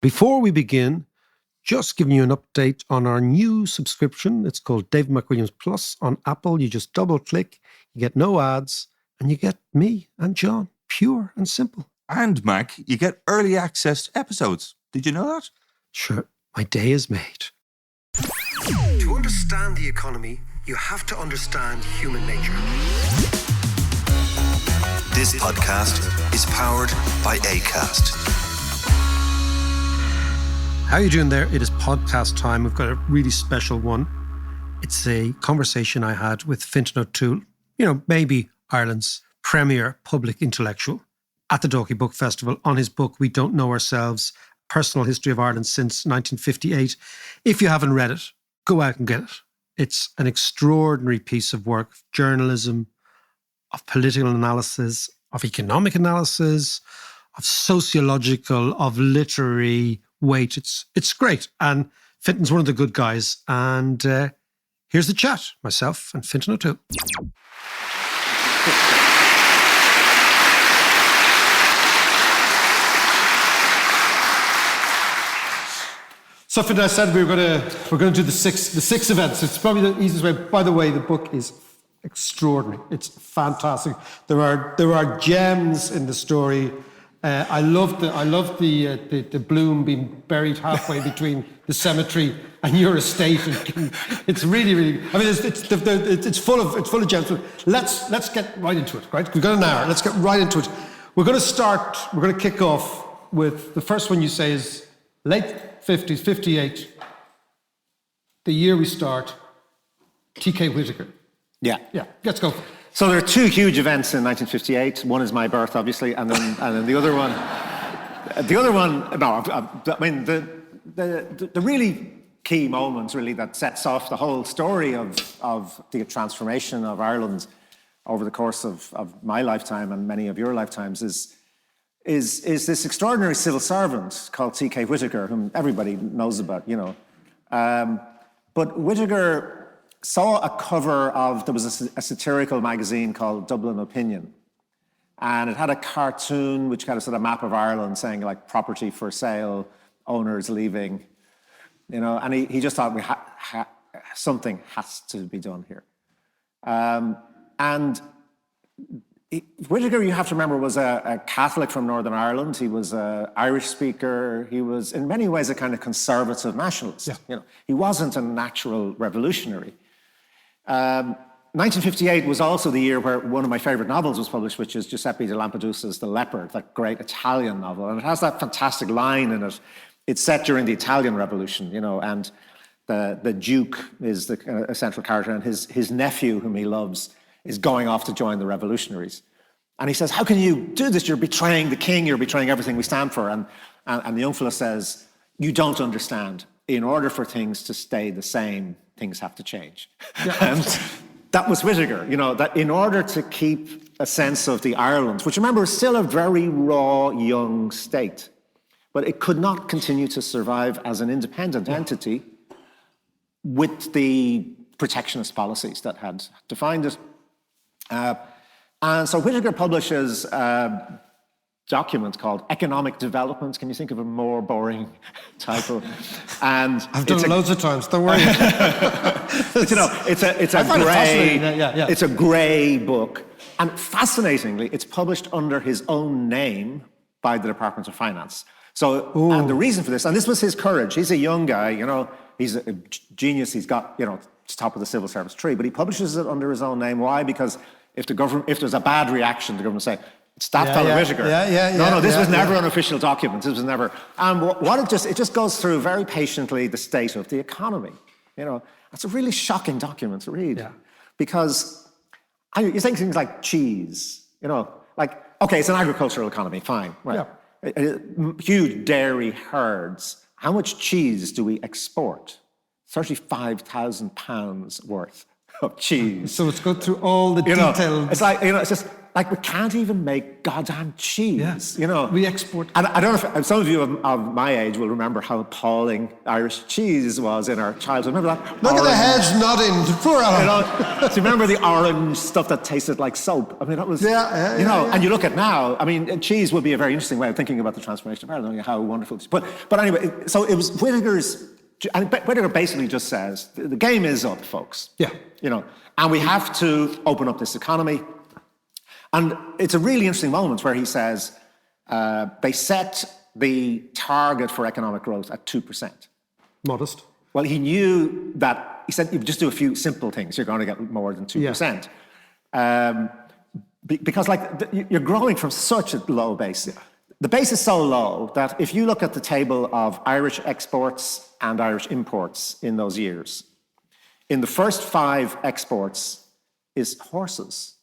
Before we begin, just giving you an update on our new subscription. It's called David McWilliams Plus on Apple. You just double click, you get no ads, and you get me and John, pure and simple. And Mac, you get early access to episodes. Did you know that? Sure, my day is made. To understand the economy, you have to understand human nature. This podcast is powered by Acast. How are you doing there? It is podcast time. We've got a really special one. It's a conversation I had with Fintan O'Toole, maybe Ireland's premier public intellectual, at the Dalkey Book Festival on his book, We Don't Know Ourselves, Personal History of Ireland Since 1958. If you haven't read it, go out and get it. It's an extraordinary piece of work, of journalism, of political analysis, of economic analysis, of sociological, of literary weight. It's great. And Fintan's one of the good guys. And here's the chat, myself and Fintan O'Toole. So Fintan, I said we're going to do the six events. It's probably the easiest way. By the way, the book is extraordinary. It's fantastic. There are gems in the story. I love the bloom being buried halfway between the cemetery and your estate. It's really, really. I mean, it's full of gems. Let's get right into it. Right, we've got an hour. Let's get right into it. We're going to kick off with the first one you say is late 50s, 58. The year we start. T.K. Whittaker. Yeah. Let's go. So there are two huge events in 1958. One is my birth, obviously, and then the other one. The really key moments, really, that sets off the whole story of the transformation of Ireland over the course of my lifetime and many of your lifetimes is this extraordinary civil servant called T.K. Whittaker, whom everybody knows about, But Whittaker saw a cover of, there was a satirical magazine called Dublin Opinion. And it had a cartoon which kind of sort of map of Ireland saying like property for sale, owners leaving, and he just thought something has to be done here. Whittaker, you have to remember, was a Catholic from Northern Ireland. He was an Irish speaker. He was in many ways a kind of conservative nationalist. Yeah. He wasn't a natural revolutionary. 1958 was also the year where one of my favorite novels was published, which is Giuseppe de Lampedusa's The Leopard, that great Italian novel. And it has that fantastic line in it. It's set during the Italian Revolution, and the Duke is the central character, and his nephew, whom he loves, is going off to join the revolutionaries. And he says, how can you do this? You're betraying the king. You're betraying everything we stand for. And the young fellow says, you don't understand. In order for things to stay the same, things have to change. Yeah. And that was Whittaker, that in order to keep a sense of the Ireland, which remember is still a very raw, young state, but it could not continue to survive as an independent entity with the protectionist policies that had defined it. And so Whittaker publishes a document called Economic Development. Can you think of a more boring title? And I've done it loads of times, don't worry. But, it's a grey book. And fascinatingly, it's published under his own name by the Department of Finance. So, and the reason for this, and this was his courage. He's a young guy, he's a genius. He's got, it's top of the civil service tree, but he publishes it under his own name. Why? Because if there's a bad reaction, the government say, it's that fellow Whittaker. This was never an official document. This was never. And it just goes through very patiently the state of the economy. It's a really shocking document to read. Yeah. Because you think things like cheese, okay, it's an agricultural economy, fine, right? Yeah. Huge dairy herds. How much cheese do we export? £35,000 worth. of cheese. So let's go through all the You know, details. it's like, it's just like we can't even make goddamn cheese. Yes. We export. And I don't know if some of you of my age will remember how appalling Irish cheese was in our childhood. Remember that? Look at the heads nodding. Poor Alan. Do you remember the orange stuff that tasted like soap? I mean, that was, and you look at now, I mean, cheese would be a very interesting way of thinking about the transformation of Ireland, how wonderful it is. But anyway, so it was Whittaker basically just says, the game is up, folks. Yeah. And we have to open up this economy. And it's a really interesting moment where he says they set the target for economic growth at 2%. Modest. Well, he knew that, he said, if you just do a few simple things, you're going to get more than 2%. Because you're growing from such a low base. The base is so low that if you look at the table of Irish exports and Irish imports in those years, in the first 5 exports is horses.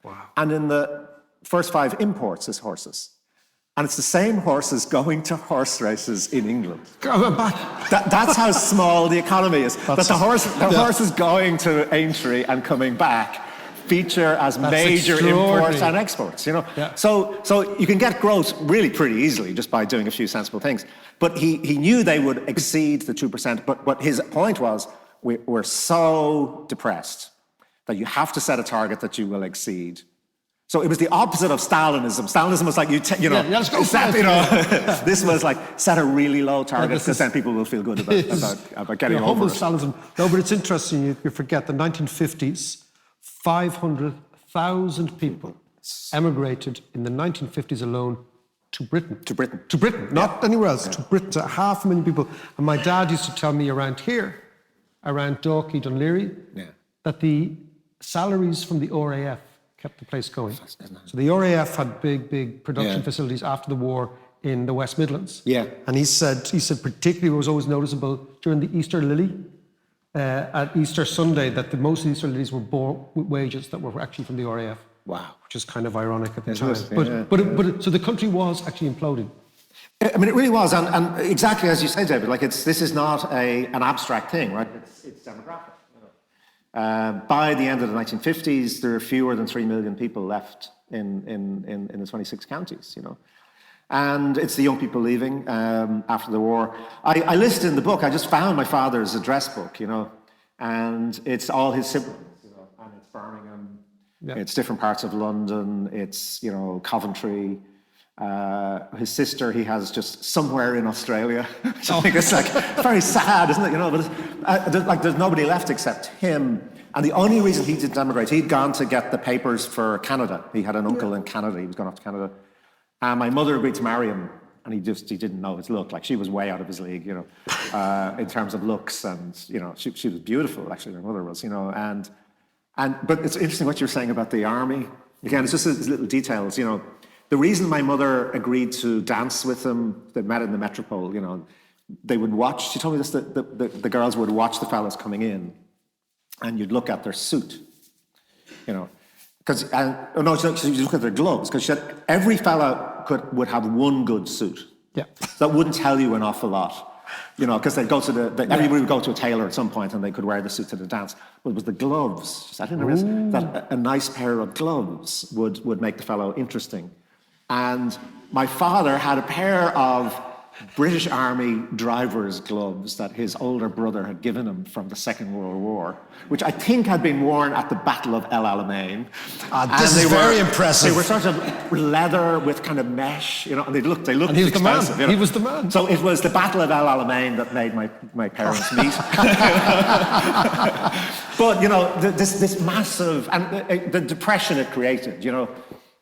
Wow. And in the first 5 imports is horses. And it's the same horses going to horse races in England. That's how small the economy is. But the horses going to Aintree and coming back feature as major imports and exports. Yeah. So you can get growth really pretty easily just by doing a few sensible things. But he knew they would exceed the 2%. But his point was, we're so depressed that you have to set a target that you will exceed. So it was the opposite of Stalinism. Stalinism was like, let's go this was like, set a really low target because then people will feel good about getting over it. Stalinism. No, but it's interesting, you forget the 1950s, 500,000 people emigrated in the 1950s alone to Britain. To Britain, not anywhere else, to Britain. So 500,000 people. And my dad used to tell me around here, around Dalkey, Dunleary, that the salaries from the RAF kept the place going. So the RAF had big production facilities after the war in the West Midlands. Yeah. And he said particularly what was always noticeable during the Easter Lily, at Easter Sunday, that most of the Easter Lilies were born with wages that were actually from the RAF. Wow. Which is kind of ironic at the time. So the country was actually imploding. I mean, it really was, and exactly as you say, David. Like this is not an abstract thing, right? It's demographic. By the end of the 1950s, there are fewer than 3 million people left in the 26 counties. And it's the young people leaving after the war. I listed in the book. I just found my father's address book, and it's all his siblings, and it's Birmingham. Yeah. It's different parts of London. It's Coventry. His sister, he has just somewhere in Australia. I think it's like very sad, isn't it? But there's nobody left except him. And the only reason he didn't emigrate, he'd gone to get the papers for Canada. He had an uncle in Canada. He was going off to Canada. And my mother agreed to marry him, and he didn't know his look. Like, she was way out of his league, in terms of looks, and she was beautiful. Actually, my mother was, but it's interesting what you're saying about the army. Again, it's just these little details, The reason my mother agreed to dance with them, they met in the Metropole, they would watch, she told me this, the girls would watch the fellas coming in, and you'd look at their suit, because, you look at their gloves, because she said every fella would have one good suit. Yeah. That wouldn't tell you an awful lot, because they'd go to everybody would go to a tailor at some point and they could wear the suit to the dance. But it was the gloves. I didn't realize that a nice pair of gloves would make the fellow interesting. And my father had a pair of British Army driver's gloves that his older brother had given him from the Second World War, which I think had been worn at the Battle of El Alamein. This is very impressive. They were sort of leather with kind of mesh, and they looked and he was expensive. The man. He was the man. So it was the Battle of El Alamein that made my parents meet. But this massive, and the depression it created.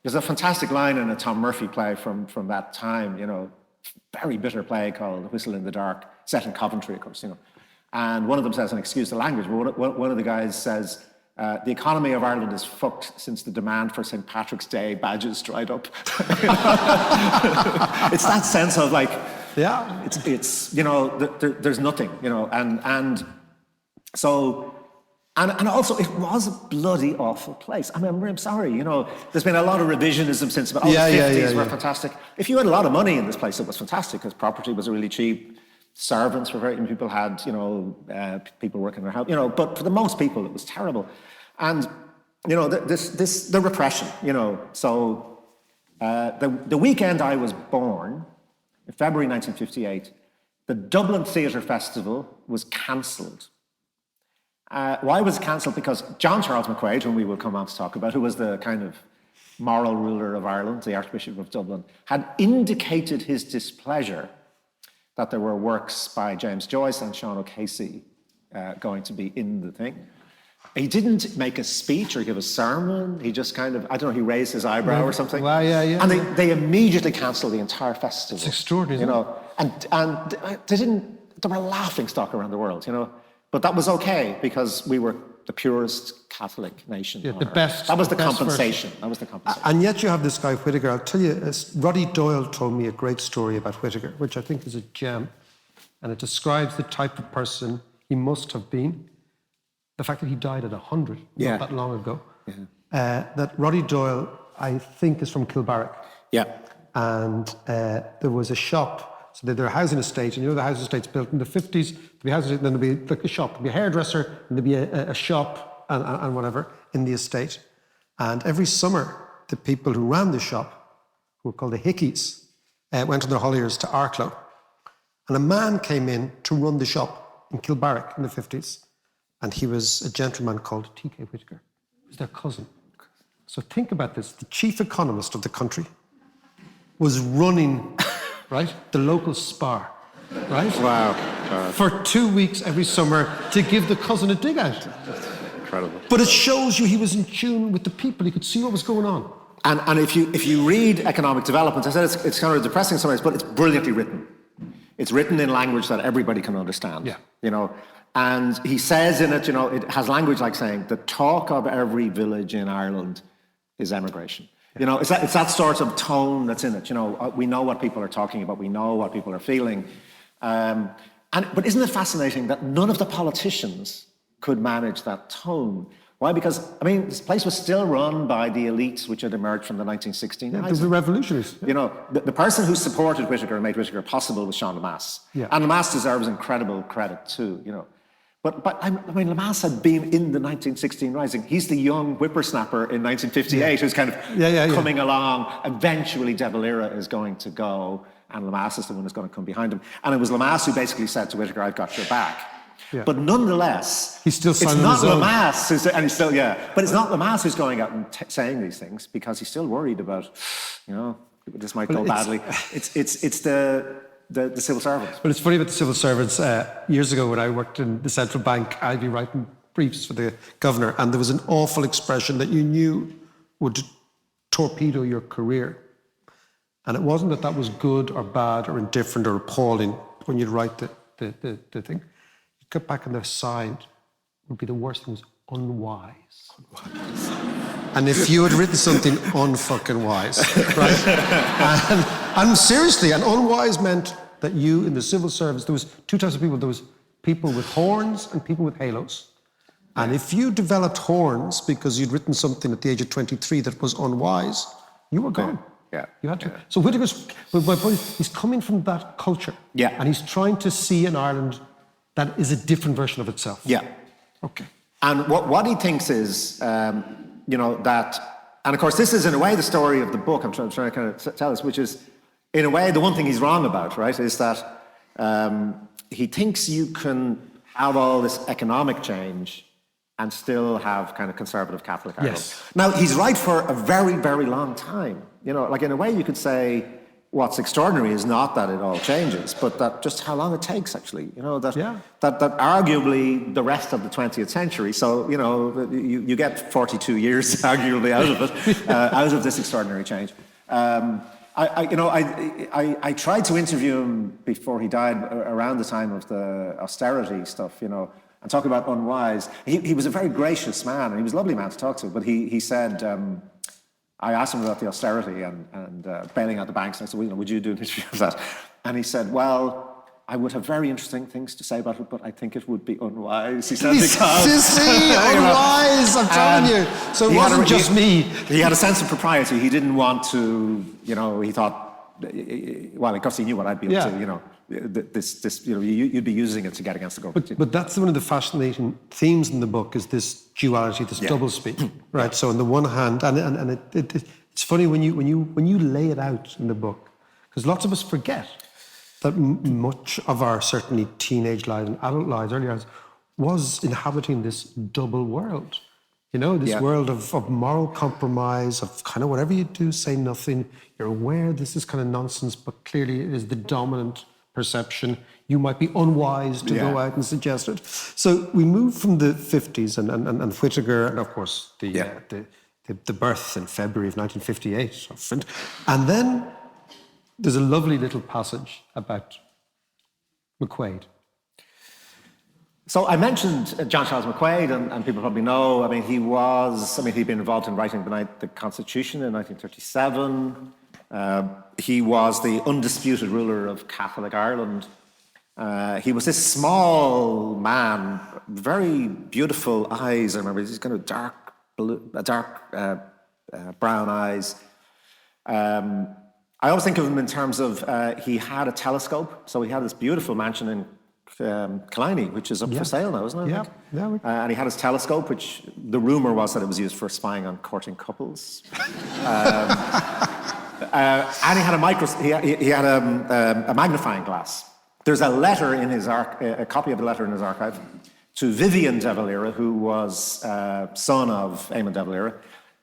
There's a fantastic line in a Tom Murphy play from that time. Very bitter play called Whistle in the Dark, set in Coventry, of course, And one of them says, and excuse the language, but one of the guys says, the economy of Ireland is fucked since the demand for St. Patrick's Day badges dried up. It's that sense of like, there's nothing, and so, and also it was a bloody awful place. I mean, I'm sorry, there's been a lot of revisionism since, but the 50s were fantastic. If you had a lot of money in this place, it was fantastic because property was really cheap. servants were people had, people working in their house, but for the most people, it was terrible. And, the repression, so the weekend I was born, in February 1958, the Dublin Theatre Festival was cancelled. Why was it cancelled? Because John Charles McQuaid, whom we will come on to talk about, who was the kind of moral ruler of Ireland, the Archbishop of Dublin, had indicated his displeasure that there were works by James Joyce and Sean O'Casey going to be in the thing. He didn't make a speech or give a sermon. He just kind of, I don't know, he raised his eyebrow or something. Well, yeah. And they immediately cancelled the entire festival. It's extraordinary. And there were laughing stock around the world, But that was okay because we were the purest Catholic nation. Yeah, the best. That was the best compensation. version. That was the compensation. And yet you have this guy, Whittaker. I'll tell you, Roddy Doyle told me a great story about Whittaker, which I think is a gem. And it describes the type of person he must have been. The fact that he died at 100, not that long ago. Yeah. That Roddy Doyle, I think, is from Kilbarrack. Yeah. And there was a shop. So they're a housing estate, and the housing estate's built in the 50s. There'd be housing, then there'd be like a shop, there'd be a hairdresser, and there'd be a shop and whatever in the estate. And every summer, the people who ran the shop, who were called the Hickeys, went on their holidays to Arklow. And a man came in to run the shop in Kilbarrack in the 50s. And he was a gentleman called T.K. Whittaker. He was their cousin. So think about this. The chief economist of the country was running... right? The local spar, right? Wow. For 2 weeks every summer to give the cousin a dig out. Incredible. But it shows you he was in tune with the people. He could see what was going on. And if you read Economic Development, I said it's kind of depressing in some ways, but it's brilliantly written. It's written in language that everybody can understand. Yeah. And he says in it, it has language like saying, the talk of every village in Ireland is emigration. It's that sort of tone that's in it. We know what people are talking about. We know what people are feeling. But isn't it fascinating that none of the politicians could manage that tone? Why? Because, this place was still run by the elites which had emerged from the 1916. Yeah, the revolutionaries. The person who supported Whittaker and made Whittaker possible was Sean Lemass. Yeah. And Lemass deserves incredible credit too, But Lemass had been in the 1916 Rising. He's the young whippersnapper in 1958 who's kind of coming along. Eventually, De Valera is going to go, and Lemass is the one who's going to come behind him. And it was Lemass who basically said to Whittaker, "I've got your back." Yeah. But nonetheless, he's still it's not Lemass who's, and he's still but it's not Lemass who's going out and saying these things because he's still worried about, this might go badly. It's the civil servants. But it's funny about the civil servants. Years ago when I worked in the central bank, I'd be writing briefs for the governor, and there was an awful expression that you knew would torpedo your career. And it wasn't that was good or bad or indifferent or appalling when you'd write the thing. You'd get back on the side, would be the worst thing was unwise. And if you had written something unfucking wise, right? And seriously, and unwise meant that you, in the civil service, there was two types of people. There was people with horns and people with halos. And if you developed horns because you'd written something at the age of 23 that was unwise, you were gone. Yeah. You had to. Yeah. So Whittaker's, my point is, he's coming from that culture. Yeah. And he's trying to see an Ireland that is a different version of itself. Yeah. Okay. And what he thinks is, that, and of course, this is in a way the story of the book I'm trying to kind of tell us, which is, in a way, the one thing he's wrong about, right, is that he thinks you can have all this economic change and still have kind of conservative Catholic Ireland. Yes. Now, he's right for a very, very long time. Like in a way you could say what's extraordinary is not that it all changes, but that just how long it takes, actually. That arguably the rest of the 20th century, so, you get 42 years arguably out of it, out of this extraordinary change. I tried to interview him before he died around the time of the austerity stuff, and talk about unwise. He was a very gracious man, and he was a lovely man to talk to, but he said, I asked him about the austerity and bailing out the banks, and I said, would you do an interview of that? And he said, well, I would have very interesting things to say about it, but I think it would be unwise. He said, unwise, I'm telling you. So it wasn't just me. He had a sense of propriety. He didn't want to, he thought, well, because he knew what I'd be up to, this, you'd be using it to get against the government. But that's one of the fascinating themes in the book, is this duality, this doublespeak, right? So on the one hand, and it's funny when you lay it out in the book, because lots of us forget that much of our certainly teenage lives and adult lives, early lives, was inhabiting this double world. This world of moral compromise, of kind of whatever you do, say nothing. You're aware this is kind of nonsense, but clearly it is the dominant perception. You might be unwise to go out and suggest it. So we move from the 50s and Whittaker, and of course the birth in February of 1958 of Fintan. And then there's a lovely little passage about McQuaid. So I mentioned John Charles McQuaid, and people probably know, he'd been involved in writing the Constitution in 1937. He was the undisputed ruler of Catholic Ireland. He was this small man, very beautiful eyes. I remember he's kind of dark brown eyes. I always think of him in terms of he had a telescope. So he had this beautiful mansion in Killiney, which is up for sale now, isn't it? Yeah. And he had his telescope, which the rumor was that it was used for spying on courting couples. And he had a magnifying glass. There's a letter in his a copy of the letter in his archive to Vivian de Valera, who was son of Eamon de Valera.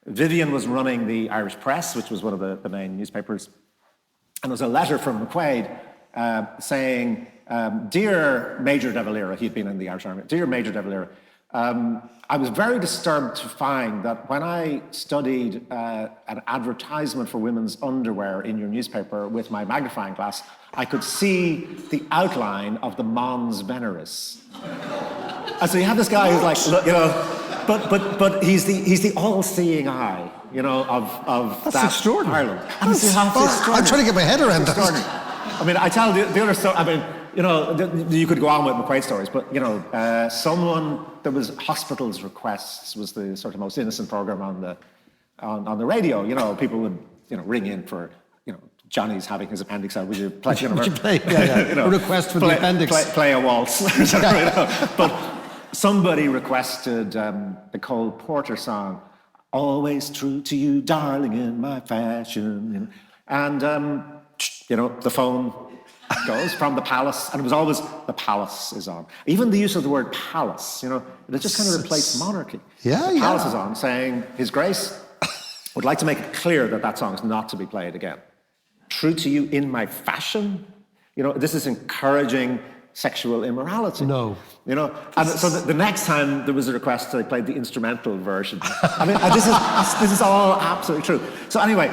Vivian was running the Irish Press, which was one of the main newspapers. And there was a letter from McQuaid saying, Dear Major de Valera, he'd been in the Irish Army, Dear Major de Valera, I was very disturbed to find that when I studied an advertisement for women's underwear in your newspaper with my magnifying glass, I could see the outline of the Mons Veneris. And so you have this guy who's like, look, but he's the all-seeing eye, of That's that extraordinary. Ireland. I'm trying to get my head around that. I mean, I tell the other story. You could go on with McQuaid stories, but there was hospitals requests was the sort of most innocent program on the radio. People would ring in for Johnny's having his appendix out. Would you play? Would you play? A request for the appendix. Play a waltz. But somebody requested the Cole Porter song, "Always True to You, Darling, in My Fashion," and the phone goes from the palace, and it was always the palace is on. Even the use of the word palace, it just kind of replaced monarchy. The palace is on, saying His Grace would like to make it clear that song is not to be played again. True to you in my fashion, this is encouraging sexual immorality. No. And so the next time there was a request, they played the instrumental version. This is all absolutely true. So anyway,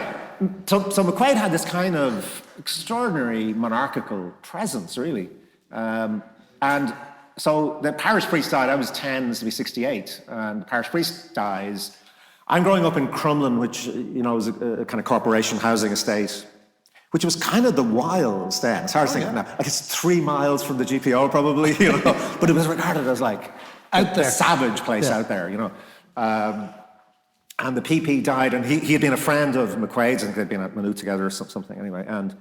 so McQuaid had this kind of extraordinary monarchical presence, really. And so the parish priest died. I was 10, this will be 68, and the parish priest dies. I'm growing up in Crumlin, which was a kind of corporation housing estate, which was kind of the wilds then. It's hard to think now. Like it's 3 miles from the GPO, probably, but it was regarded as like the savage place out there, and the PP died, and he had been a friend of McQuaid's, and they'd been at Maynooth together or something anyway. And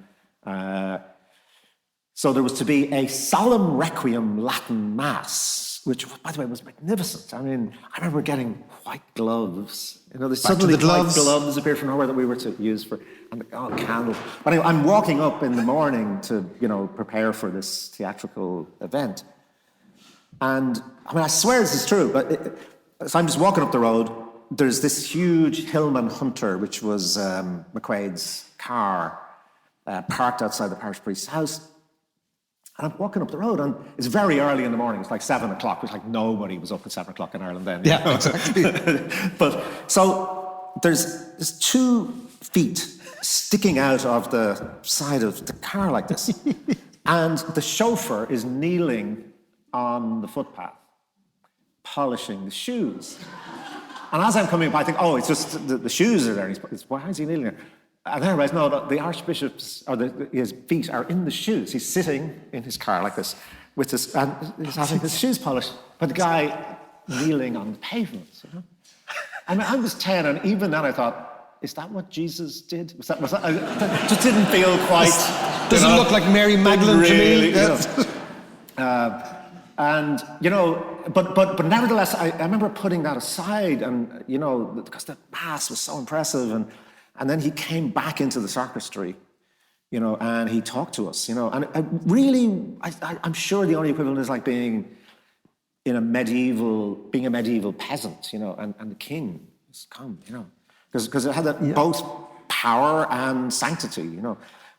so there was to be a solemn requiem Latin mass, which, by the way, was magnificent. I remember getting white gloves. Suddenly white gloves appeared from nowhere that we were to use for, candles. But anyway, I'm walking up in the morning to, prepare for this theatrical event. And, I swear this is true, but so I'm just walking up the road. There's this huge Hillman Hunter, which was McQuaid's car, parked outside the parish priest's house. And I'm walking up the road, and it's very early in the morning. It's like 7 o'clock, which like nobody was up at 7 o'clock in Ireland then. Yeah, exactly. But so there's 2 feet sticking out of the side of the car like this. And the chauffeur is kneeling on the footpath, polishing the shoes. And as I'm coming up, I think, it's just the shoes are there. Why is he kneeling there? And then I realized, no, the Archbishop's, or his feet are in the shoes. He's sitting in his car like this, with his, and he's having his shoes polished, but the guy kneeling on the pavement. And I was 10, and even then I thought, is that what Jesus did? Was that it just didn't feel quite... Doesn't look like Mary Magdalene to me. And, but nevertheless, I remember putting that aside and, because the Mass was so impressive. And then he came back into the sacristy, and he talked to us, and I'm sure the only equivalent is like being a medieval peasant, and the king has come, because it had both power and sanctity,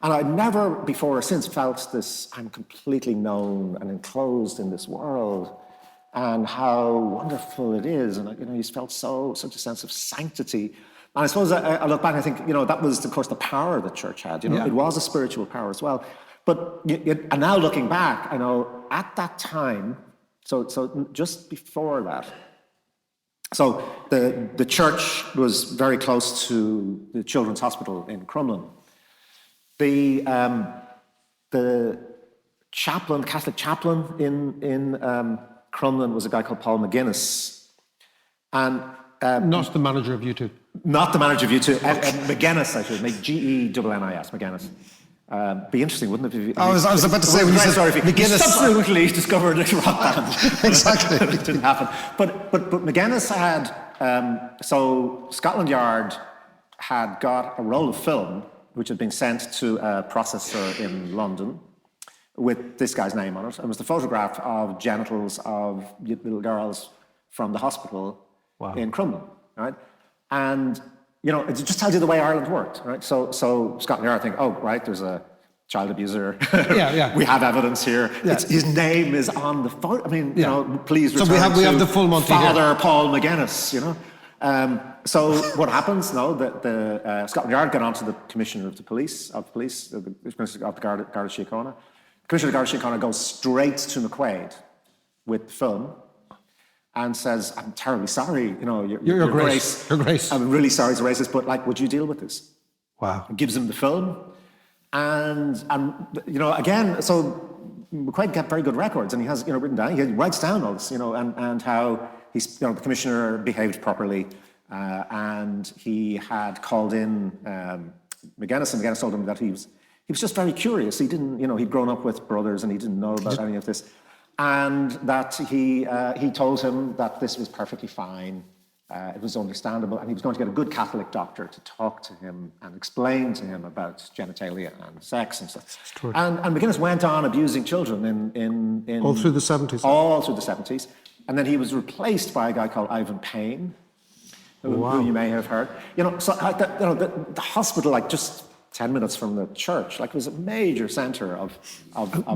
And I'd never before or since felt this, I'm completely known and enclosed in this world and how wonderful it is. And, you felt such a sense of sanctity. And I suppose I look back and I think, that was, of course, the power the church had. It was a spiritual power as well. But and now looking back, I know at that time, so just before that, so the church was very close to the Children's Hospital in Crumlin. The chaplain, Catholic chaplain in Crumlin was a guy called Paul McGuinness. And not the manager of U2. Not the manager of U2. McGuinness, I should make Gennis, McGuinness. Be interesting, wouldn't it? If I was about to say, when you said McGuinness, subsequently discovered a rock band. Exactly. It didn't happen. But McGuinness had so Scotland Yard had got a roll of film which had been sent to a processor in London with this guy's name on it. It was the photograph of genitals of little girls from the hospital in Crumlin, right? And, it just tells you the way Ireland worked, right? So Scotland Yard think, there's a child abuser. We have evidence here. Yeah. His name is on the photo. I mean, please return we have the full Monty Father here. Paul McGuinness, So what happens? The Scotland Yard got onto the Commissioner of Police, the Commissioner of the Garda Síochána. The Commissioner of the Garda Síochána goes straight to McQuaid with the film and says, "I'm terribly sorry, Your Grace. Your Grace. I'm really sorry to raise this, but would you deal with this?" Wow. And gives him the film, and again, so McQuaid kept very good records, and he has written down. He writes down all this, and how he's the commissioner behaved properly. And he had called in McGuinness, and McGuinness told him that he was just very curious. He didn't, he'd grown up with brothers and he didn't know about any of this. And that he told him that this was perfectly fine. It was understandable, and he was going to get a good Catholic doctor to talk to him and explain to him about genitalia and sex and stuff. And McGuinness went on abusing children in all through the 70s. All through the 70s. And then he was replaced by a guy called Ivan Payne, who you may have heard. The hospital, just 10 minutes from the church, was a major centre of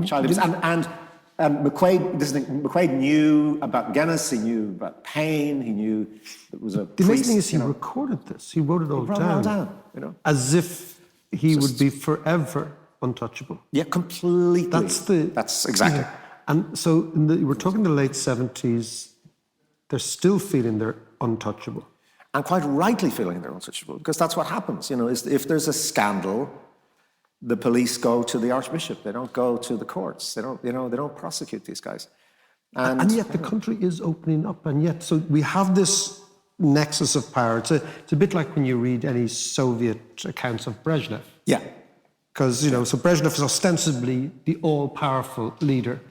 child abuse. And McQuaid knew about McGuinness, he knew about Payne, he knew it was a priest. The amazing thing is he recorded this. He wrote it all down. As if he would be forever untouchable. Yeah, completely. That's exactly. And so we're talking the late 70s, they're still feeling they're untouchable. And quite rightly feeling they're untouchable, because that's what happens. Is if there's a scandal, the police go to the Archbishop. They don't go to the courts. They don't, they don't prosecute these guys. And yet the country is opening up. And yet, so we have this nexus of power. It's a bit like when you read any Soviet accounts of Brezhnev. Yeah. Because, so Brezhnev is ostensibly the all-powerful leader,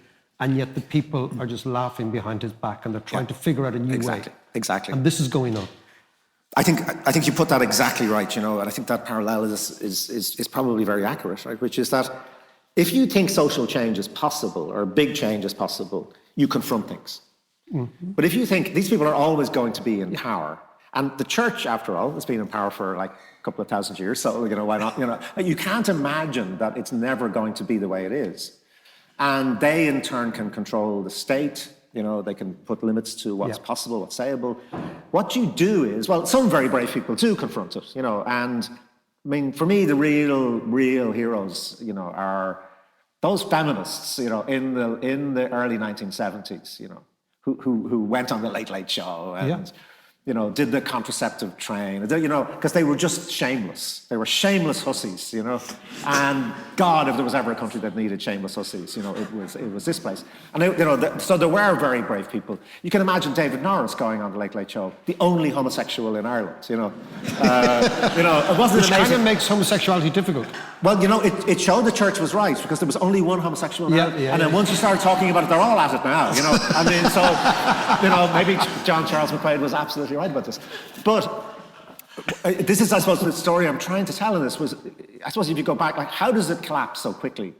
and yet the people are just laughing behind his back, and they're trying to figure out a new way. Exactly. And this is going on. I think you put that exactly right, and I think that parallel is probably very accurate, right? Which is that if you think social change is possible or big change is possible, you confront things. Mm-hmm. But if you think these people are always going to be in power, and the church, after all, has been in power for a couple of thousand years, so why not? You can't imagine that it's never going to be the way it is, and they in turn can control the state. They can put limits to what's possible, what's sayable. What you do is, some very brave people do confront it, and I mean, for me, the real heroes, are those feminists, in the early 1970s, who went on the Late Late Show and, did the contraceptive train, because they were just shameless. They were shameless hussies, And God, if there was ever a country that needed shameless hussies, it was this place. And so there were very brave people. You can imagine David Norris going on the Late Late Show, the only homosexual in Ireland. It wasn't Which amazing. kind of makes homosexuality difficult. Well, it showed the church was right, because there was only one homosexual in Ireland. And then once you started talking about it, they're all at it now. I mean, so maybe John Charles McQuaid was absolutely right about this. But this is, I suppose, the story I'm trying to tell in this was, I suppose if you go back, like, how does it collapse so quickly?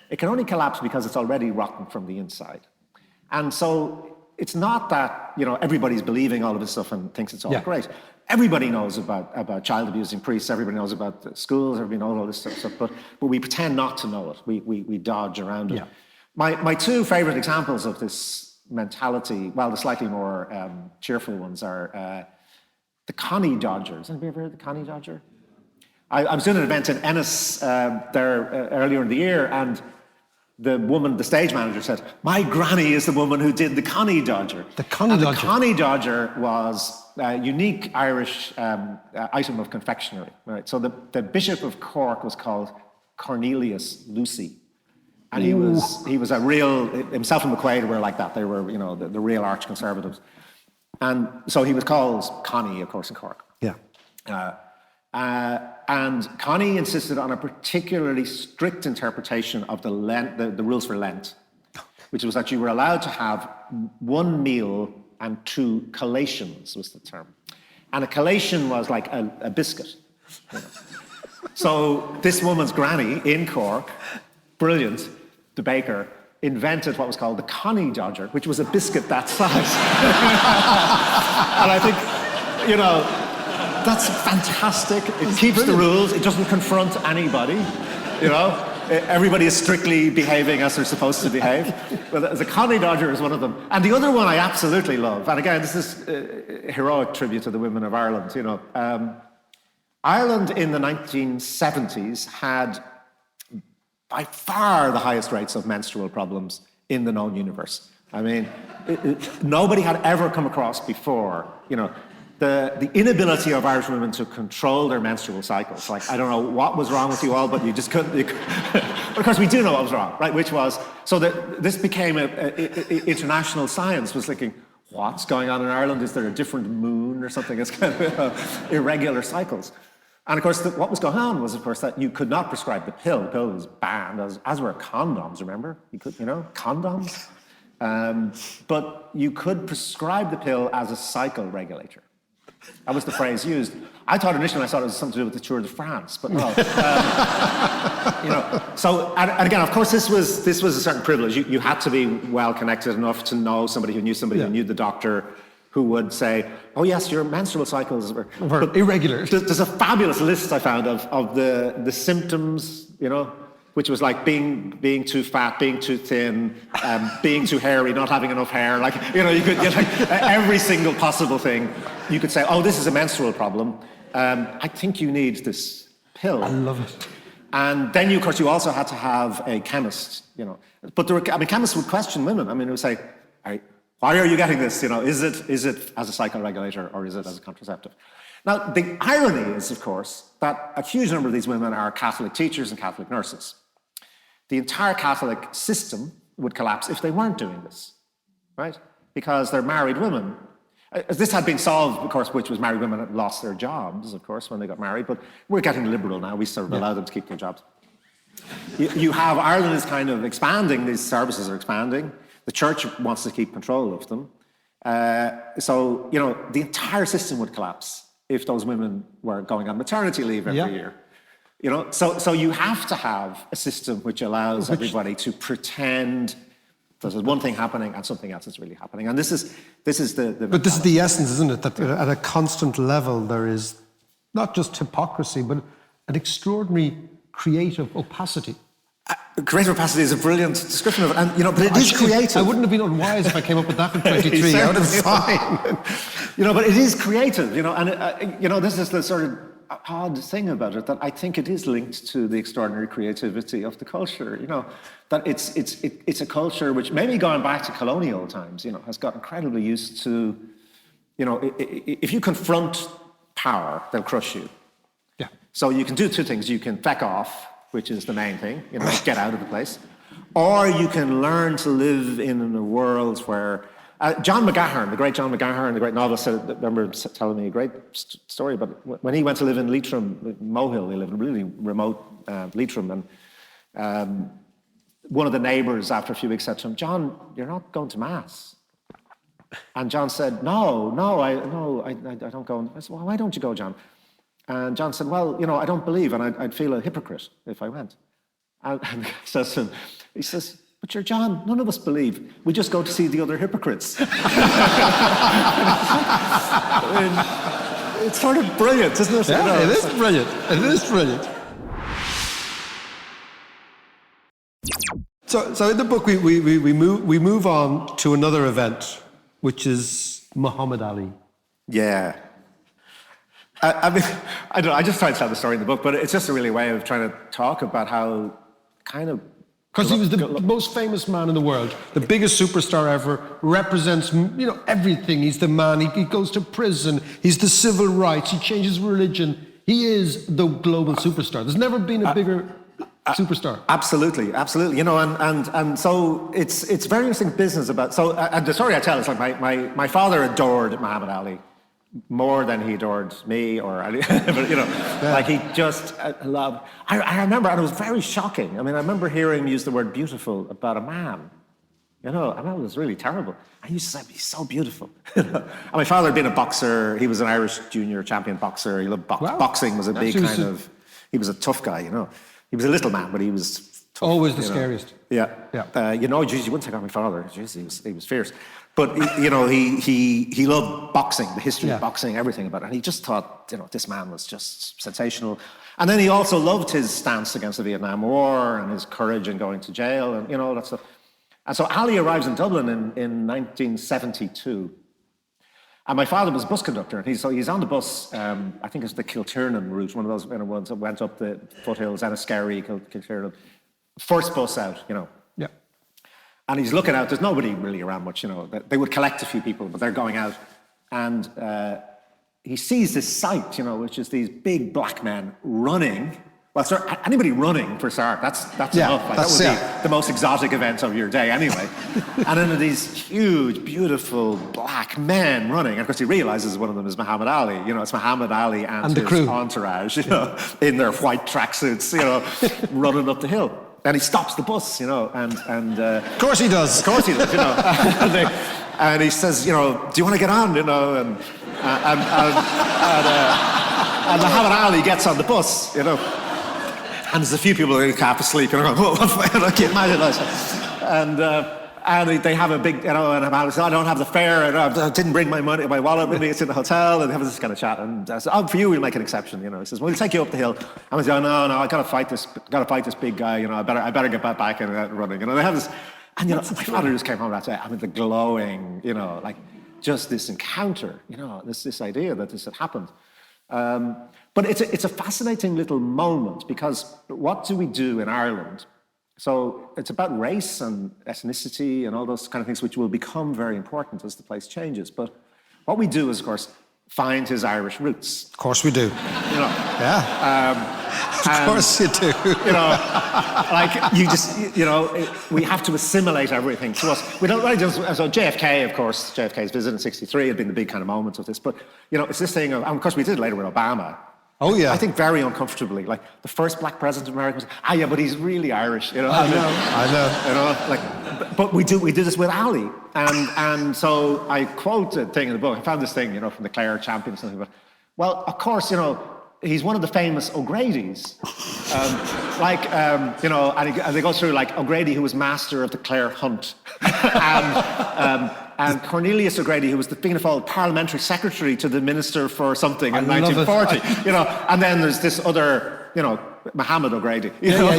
It can only collapse because it's already rotten from the inside. And so it's not that, everybody's believing all of this stuff and thinks it's all great. Everybody knows about child abusing priests, everybody knows about the schools, everybody knows all this stuff, but we pretend not to know it. We dodge around it. My two favorite examples of this mentality, well, the slightly more cheerful ones are the Connie Dodgers. Anybody ever heard of the Connie Dodger? I was doing an event in Ennis there earlier in the year, and the stage manager said, "My granny is the woman who did the Connie Dodger." The Connie Dodger. The Connie Dodger was a unique Irish item of confectionery. Right? So the Bishop of Cork was called Cornelius Lucy. And he was a real, himself and McQuaid were like that. They were, the real arch conservatives. And so he was called Connie, of course, in Cork. Yeah. And Connie insisted on a particularly strict interpretation of the rules for Lent, which was that you were allowed to have one meal and two collations, was the term. And a collation was like a biscuit. So this woman's granny in Cork, brilliant, the baker, invented what was called the Connie Dodger, which was a biscuit that size. And I think, that's fantastic. It keeps the rules. It doesn't confront anybody. Everybody is strictly behaving as they're supposed to behave. But the Connie Dodger is one of them. And the other one I absolutely love, and again, this is a heroic tribute to the women of Ireland. Ireland in the 1970s had by far the highest rates of menstrual problems in the known universe. I mean, nobody had ever come across before, the inability of Irish women to control their menstrual cycles. Like, I don't know what was wrong with you all, but you just couldn't. But of course, we do know what was wrong, right? Which was, so that this became international science was thinking, what's going on in Ireland? Is there a different moon or something? It's kind of irregular cycles. And of course, what was going on was, of course, that you could not prescribe the pill. The pill was banned, as were condoms, remember? You could, condoms. But you could prescribe the pill as a cycle regulator. That was the phrase used. I thought initially, it was something to do with the Tour de France, but no. So, and again, of course, this was a certain privilege. You had to be well connected enough to know somebody who knew somebody who knew the doctor, who would say, "Oh yes, your menstrual cycles were irregular." There's a fabulous list I found of the symptoms, which was like being too fat, being too thin, being too hairy, not having enough hair. Like, you could get every single possible thing. You could say, "Oh, this is a menstrual problem. I think you need this pill." I love it. And then, of course, you also had to have a chemist, But chemists would question women. I mean, they would say, "Why are you getting this? Is it as a cycle regulator or is it as a contraceptive?" Now, the irony is, of course, that a huge number of these women are Catholic teachers and Catholic nurses. The entire Catholic system would collapse if they weren't doing this, right? Because they're married women. This had been solved, of course, which was married women had lost their jobs, of course, when they got married, but we're getting liberal now. We sort of allow them to keep their jobs. You have Ireland is kind of expanding, these services are expanding. The church wants to keep control of them. So, the entire system would collapse if those women were going on maternity leave every year. So you have to have a system which allows everybody to pretend there's one thing happening and something else is really happening. And this is the But this is the essence, isn't it? That at a constant level there is not just hypocrisy, but an extraordinary creative opacity. Creative opacity is a brilliant description of it, and but it is creative. I wouldn't have been unwise if I came up with that in 23. I would have been fine. But it is creative, and this is the sort of odd thing about it, that I think it is linked to the extraordinary creativity of the culture. That it's a culture which, maybe going back to colonial times, has got incredibly used to if you confront power, they'll crush you. Yeah. So you can do two things. You can feck off, which is the main thing, get out of the place. Or you can learn to live in a world where... John McGahern, the great John McGahern, the great novelist, I remember him telling me a great story about when he went to live in Leitrim, Mohill. He lived in a really remote Leitrim, and one of the neighbours after a few weeks said to him, "John, you're not going to Mass." And John said, no, I don't go. I said, "Well, why don't you go, John?" And John said, "Well, I don't believe, and I'd feel a hypocrite if I went." And he says, "But you're John, none of us believe. We just go to see the other hypocrites." I mean, it's sort of brilliant, isn't it? Yeah, it is brilliant. It is brilliant. So in the book, we move on to another event, which is Muhammad Ali. Yeah. I mean, I don't know, I just try to tell the story in the book, but it's just a really way of trying to talk about how kind of... Because he was the most famous man in the world, the biggest superstar ever, represents, everything. He's the man, he goes to prison, he's the civil rights, he changes religion. He is the global superstar. There's never been a bigger superstar. Absolutely. And so it's very interesting business about... So the story I tell is like my father adored Muhammad Ali more than he adored me or Ali, but like he just loved... I remember, and it was very shocking. I mean, I remember hearing him use the word beautiful about a man. And it was really terrible. I used to say, he's so beautiful. And my father had been a boxer. He was an Irish junior champion boxer. He loved boxing. Was a big kind of... He was a tough guy, He was a little man, but he was tough, always the scariest. Yeah. Geez, you wouldn't take on my father. Jeez, he was fierce. But he loved boxing, the history of boxing, everything about it. And he just thought, this man was just sensational. And then he also loved his stance against the Vietnam War and his courage in going to jail and all that stuff. And so Ali arrives in Dublin in 1972. And my father was bus conductor, and he's on the bus. I think it's the Kiltiernan route, one of those ones that went up the foothills, Enniskerry, Kiltiernan. First bus out, Yeah. And he's looking out. There's nobody really around much, They would collect a few people, but they're going out, and he sees this sight, which is these big black men running. Well, sir, anybody running for start, that's enough. That would be the most exotic event of your day anyway. And then these huge, beautiful black men running. And of course, he realizes one of them is Muhammad Ali. It's Muhammad Ali and his crew. Entourage, in their white tracksuits, running up the hill. And he stops the bus, and Of course he does. Of course he does, and he says, do you want to get on, and Muhammad Ali gets on the bus, And there's a few people who are half asleep, and I can't imagine. And they have a big, and I said, I don't have the fare, and I didn't bring my wallet with me, it's in the hotel, and they have this kind of chat. And I said, for you, we'll make an exception, He says, we'll take you up the hill. And I said, no, I gotta fight this big guy, I better get back and running. They have this, and my father just came home that day. I mean, the glowing, like just this encounter, this idea that this had happened. But it's a fascinating little moment, because what do we do in Ireland? So it's about race and ethnicity and all those kind of things, which will become very important as the place changes. But what we do is, of course, find his Irish roots. Of course we do. Yeah. Of course you do. We have to assimilate everything to us. We don't really just... So JFK, of course, JFK's visit in '63 had been the big kind of moment of this. But, it's this thing of... And of course, we did it later with Obama. Oh, yeah. I think very uncomfortably. Like, the first black president of America was, but he's really Irish, I know. But we do this with Ali. And so I quote a thing in the book. I found this thing, from the Clare Champion or something. But, well, of course, he's one of the famous O'Grady's. And they go through, like, O'Grady, who was master of the Clare Hunt. And Cornelius O'Grady, who was the Fianna Fáil parliamentary secretary to the minister for something in 1940. And then there's this other, Muhammad O'Grady. Yeah,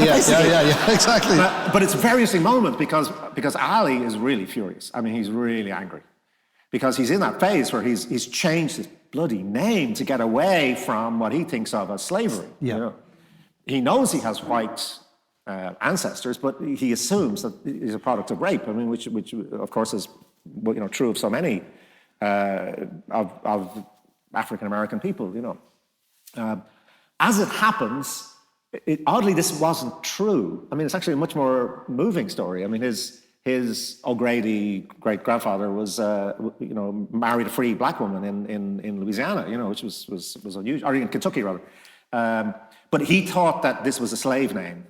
exactly. But it's a very interesting moment because Ali is really furious. I mean, he's really angry. Because he's in that phase where he's changed his bloody name to get away from what he thinks of as slavery. Yeah. He knows he has white ancestors, but he assumes that he's a product of rape. I mean, which of course is true of so many of African American people, you know. As it happens, oddly, this wasn't true. I mean, it's actually a much more moving story. I mean, his O'Grady great-grandfather was, you know, married a free black woman in Louisiana, you know, which was unusual, or in Kentucky, rather. But he thought that this was a slave name.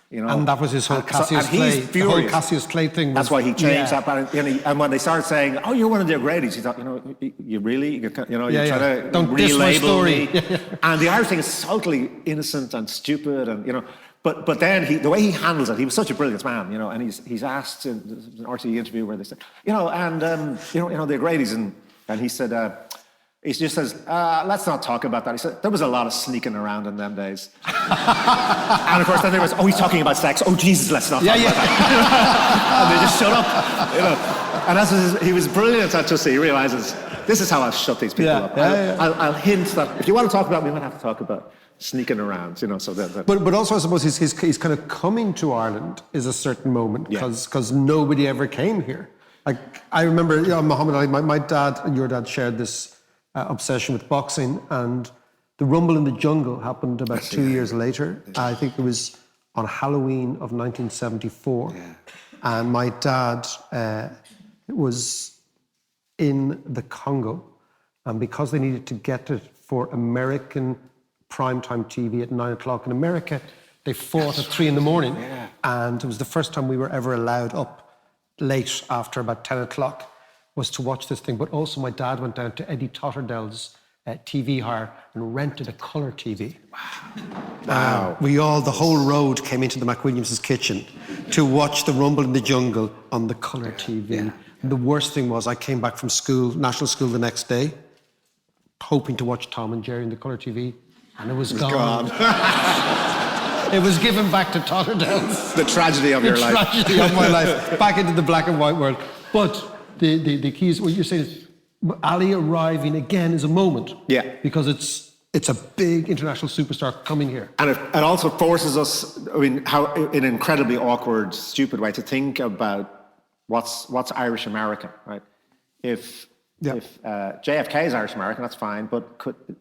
You know, and that was his whole Cassius Clay. He's furious. The whole Cassius Clay thing. That's why he changed that. And when they started saying, "Oh, you're one of the O'Grady's," he thought, you know, you really, you know, you're trying to don't diss my story. Me. And the Irish thing is totally innocent and stupid, and you know. But then the way he handles it, he was such a brilliant man, you know. And he's asked in an RTE interview where they said, you know, and you know the O'Grady's, and he said. He just says, let's not talk about that. He said, there was a lot of sneaking around in them days. And of course, then there was, he's talking about sex. Oh, Jesus, let's not talk about that. And they just shut up, you know. And that's he was brilliant at just, he realizes, this is how I'll shut these people up. I'll hint that if you want to talk about me, we might have to talk about sneaking around, you know. So But also, I suppose, his kind of coming to Ireland is a certain moment, because nobody ever came here. Like, I remember, you know, Muhammad Ali, my dad and your dad shared this obsession with boxing, and the Rumble in the Jungle happened about 2 years later. I think it was on Halloween of 1974. And my dad was in the Congo, and because they needed to get it for American primetime TV at 9 o'clock in America, they fought at 3 a.m. And it was the first time we were ever allowed up late after about 10 o'clock. Was to watch this thing, but also my dad went down to Eddie Totterdell's TV hire and rented a colour TV. Wow. The whole road came into the McWilliams' kitchen to watch the Rumble in the Jungle on the colour TV. And the worst thing was I came back from school, national school the next day, hoping to watch Tom and Jerry in the colour TV, and it was gone. It was given back to Totterdell's. The tragedy of your life. The tragedy of my life. Back into the black and white world. But the key is what you're saying is Ali arriving again is a moment. Yeah. Because it's a big international superstar coming here. And it also forces us, I mean, how in an incredibly awkward, stupid way to think about what's Irish American, right? If JFK is Irish American, that's fine, but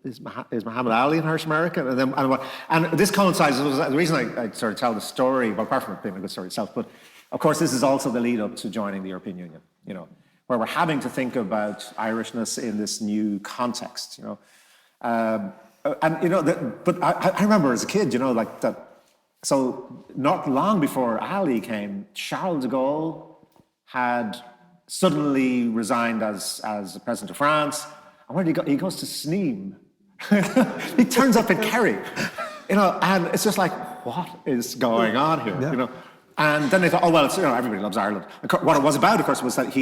is Muhammad Ali an Irish American? And this coincides, the reason I sort of tell the story, well, apart from it being a good story itself, but of course this is also the lead up to joining the European Union, you know, where we're having to think about Irishness in this new context, you know. And, you know, but I remember as a kid, you know, like that, so not long before Ali came, Charles de Gaulle had suddenly resigned as the president of France. And where did he go? He goes to Sneem. He turns up in Kerry, you know, and it's just like, what is going on here, you know? And then they thought, oh, well, it's, you know, everybody loves Ireland. What it was about, of course, was that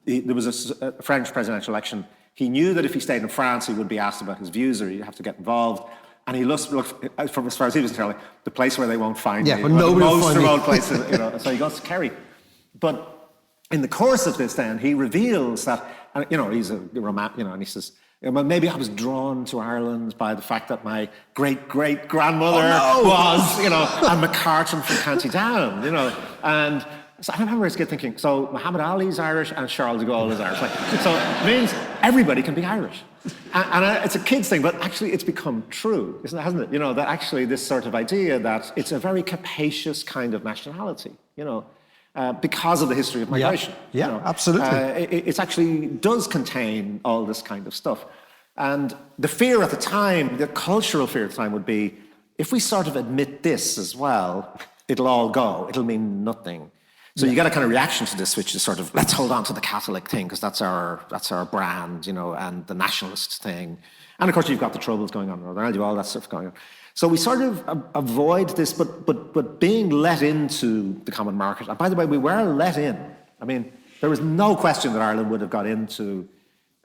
there was a French presidential election. He knew that if he stayed in France, he would be asked about his views or he'd have to get involved. And he looked from as far as he was concerned, the place where they won't find me. But nobody the most remote place, you know. So he goes to Kerry. But in the course of this, then he reveals that, you know, he's a romantic, you know, and he says, well, maybe I was drawn to Ireland by the fact that my great-great-grandmother was, you know, a McCartan from County Down, you know. And so I remember as a kid thinking, so Muhammad Ali's Irish and Charles de Gaulle is Irish. Like, so it means everybody can be Irish. And it's a kid's thing, but actually it's become true, hasn't it? You know, that actually this sort of idea that it's a very capacious kind of nationality, you know, because of the history of migration. Yeah, you know. absolutely. It actually does contain all this kind of stuff. And the fear at the time, the cultural fear at the time would be, if we sort of admit this as well, it'll all go, it'll mean nothing. So you get a kind of reaction to this, which is sort of, let's hold on to the Catholic thing, because that's our brand, you know, and the nationalist thing. And of course, you've got the troubles going on in Northern Ireland, all that stuff going on. So we sort of avoid this, but being let into the common market. And by the way, we were let in. I mean, there was no question that Ireland would have got into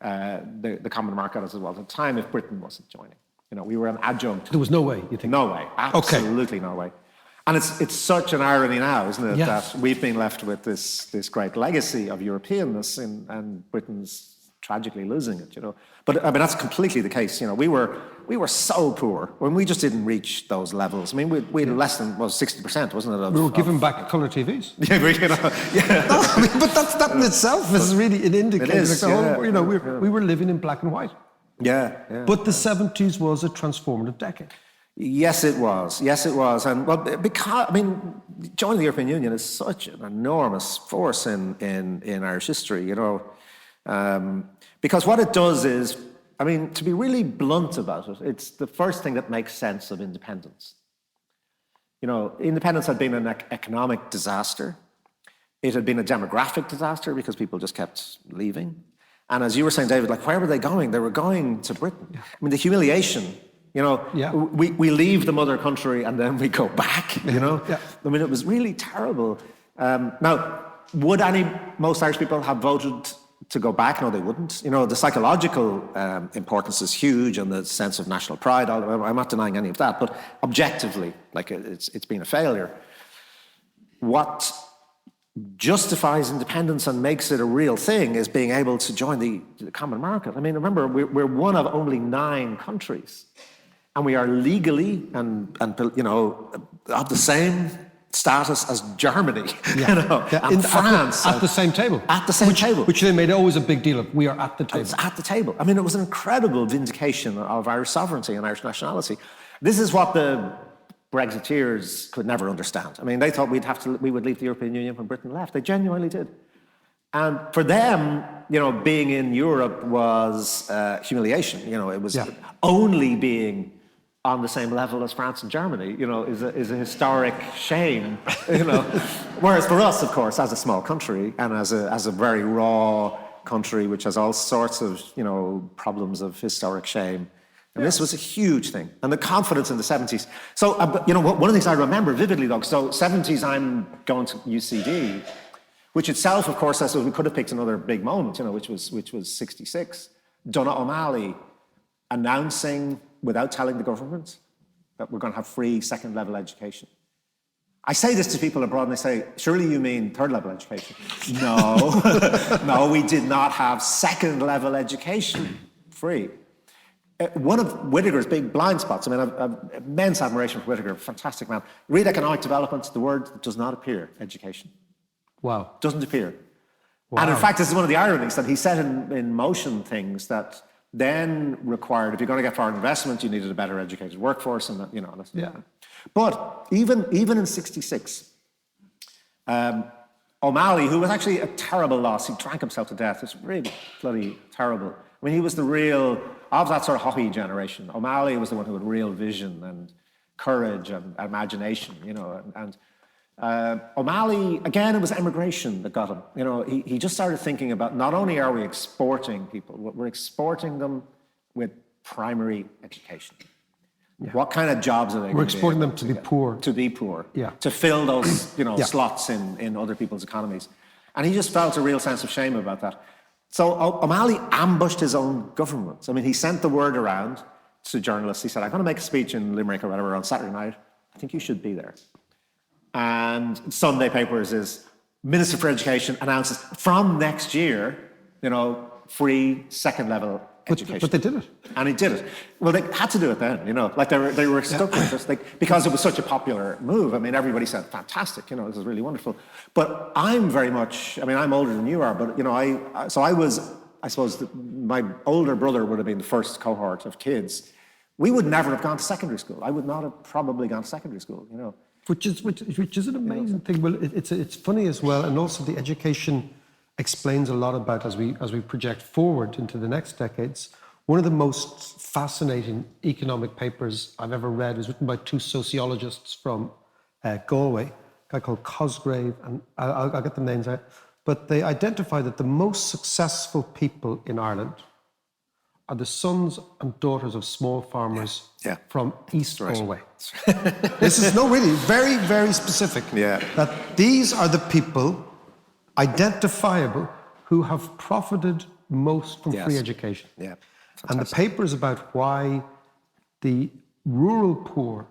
the common market as well at the time if Britain wasn't joining. You know, we were an adjunct. There was no way, you think? No way. Absolutely no way. And it's such an irony now, isn't it, that we've been left with this great legacy of Europeanness and Britain's tragically losing it, But I mean, that's completely the case. We were so poor when we just didn't reach those levels. I mean, we had less than 60%, wasn't it? We were giving back colour TVs. Yeah, yeah. No, I mean, but that in itself is really an indicator. It is, we were living in black and white. Yeah. But the 70s was a transformative decade. Yes, it was. And well, because, I mean, joining the European Union is such an enormous force in Irish history, because what it does is, I mean, to be really blunt about it, it's the first thing that makes sense of independence. Independence had been an economic disaster. It had been a demographic disaster because people just kept leaving. And as you were saying, David, where were they going? They were going to Britain. I mean, the humiliation, we leave the mother country and then we go back, Yeah. I mean, it was really terrible. Now, would most Irish people have voted to go back? No, they wouldn't. The psychological importance is huge and the sense of national pride. I'm not denying any of that, but objectively, it's been a failure. What justifies independence and makes it a real thing is being able to join the common market. I mean, remember, we're one of only 9 countries, and we are legally and of the same status as Germany, and France. At the same table. At the same table. Which they made always a big deal of. We are at the table. It's at the table. I mean, it was an incredible vindication of Irish sovereignty and Irish nationality. This is what the Brexiteers could never understand. I mean, they thought we would leave the European Union when Britain left. They genuinely did. And for them, being in Europe was humiliation. It was only being on the same level as France and Germany, is a historic shame, Whereas for us, of course, as a small country and as a very raw country, which has all sorts of, problems of historic shame, and this was a huge thing. And the confidence in the 70s. So, one of the things I remember vividly, though, so 70s, I'm going to UCD, which itself, of course, I suppose we could have picked another big moment, which was 66. Donogh O'Malley announcing, without telling the government, that we're going to have free second-level education. I say this to people abroad and they say, surely you mean third-level education? No, no, we did not have second-level education free. One of Whittaker's big blind spots, I mean, I've immense admiration for Whittaker, fantastic man. Read economic development, the word that does not appear, education. Wow. Doesn't appear. Wow. And in fact, this is one of the ironies that he set in motion things that then required, if you're going to get foreign investment, you needed a better educated workforce, and But even in '66, O'Malley, who was actually a terrible loss, he drank himself to death. It's really bloody terrible. I mean, he was the real, of that sort of hockey generation. O'Malley was the one who had real vision and courage and imagination, and O'Malley, again, it was emigration that got him. He just started thinking about, not only are we exporting people, we're exporting them with primary education. Yeah. What kind of jobs are they? We're exporting them to be poor. To be poor. Yeah. To fill those, slots in other people's economies. And he just felt a real sense of shame about that. So O'Malley ambushed his own government. I mean, he sent the word around to journalists. He said, I'm going to make a speech in Limerick or whatever on Saturday night. I think you should be there. And Sunday papers is Minister for Education announces from next year, free second level education. But they did it. And he did it. Well, they had to do it then, they were stuck with it, because it was such a popular move. I mean, everybody said, fantastic, this is really wonderful. But I'm very much, I'm older than you are, but, I suppose my older brother would have been the first cohort of kids. We would never have gone to secondary school. I would not have probably gone to secondary school, Which is an amazing thing. Well, it's funny as well, and also the education explains a lot about as we project forward into the next decades. One of the most fascinating economic papers I've ever read was written by 2 sociologists from Galway, a guy called Cosgrave, and I'll get the names out. But they identify that the most successful people in Ireland are the sons and daughters of small farmers from East Galway. This is really very, very specific. Yeah. That these are the people, identifiable, who have profited most from free education. Yeah. Fantastic. And the paper is about why the rural poor,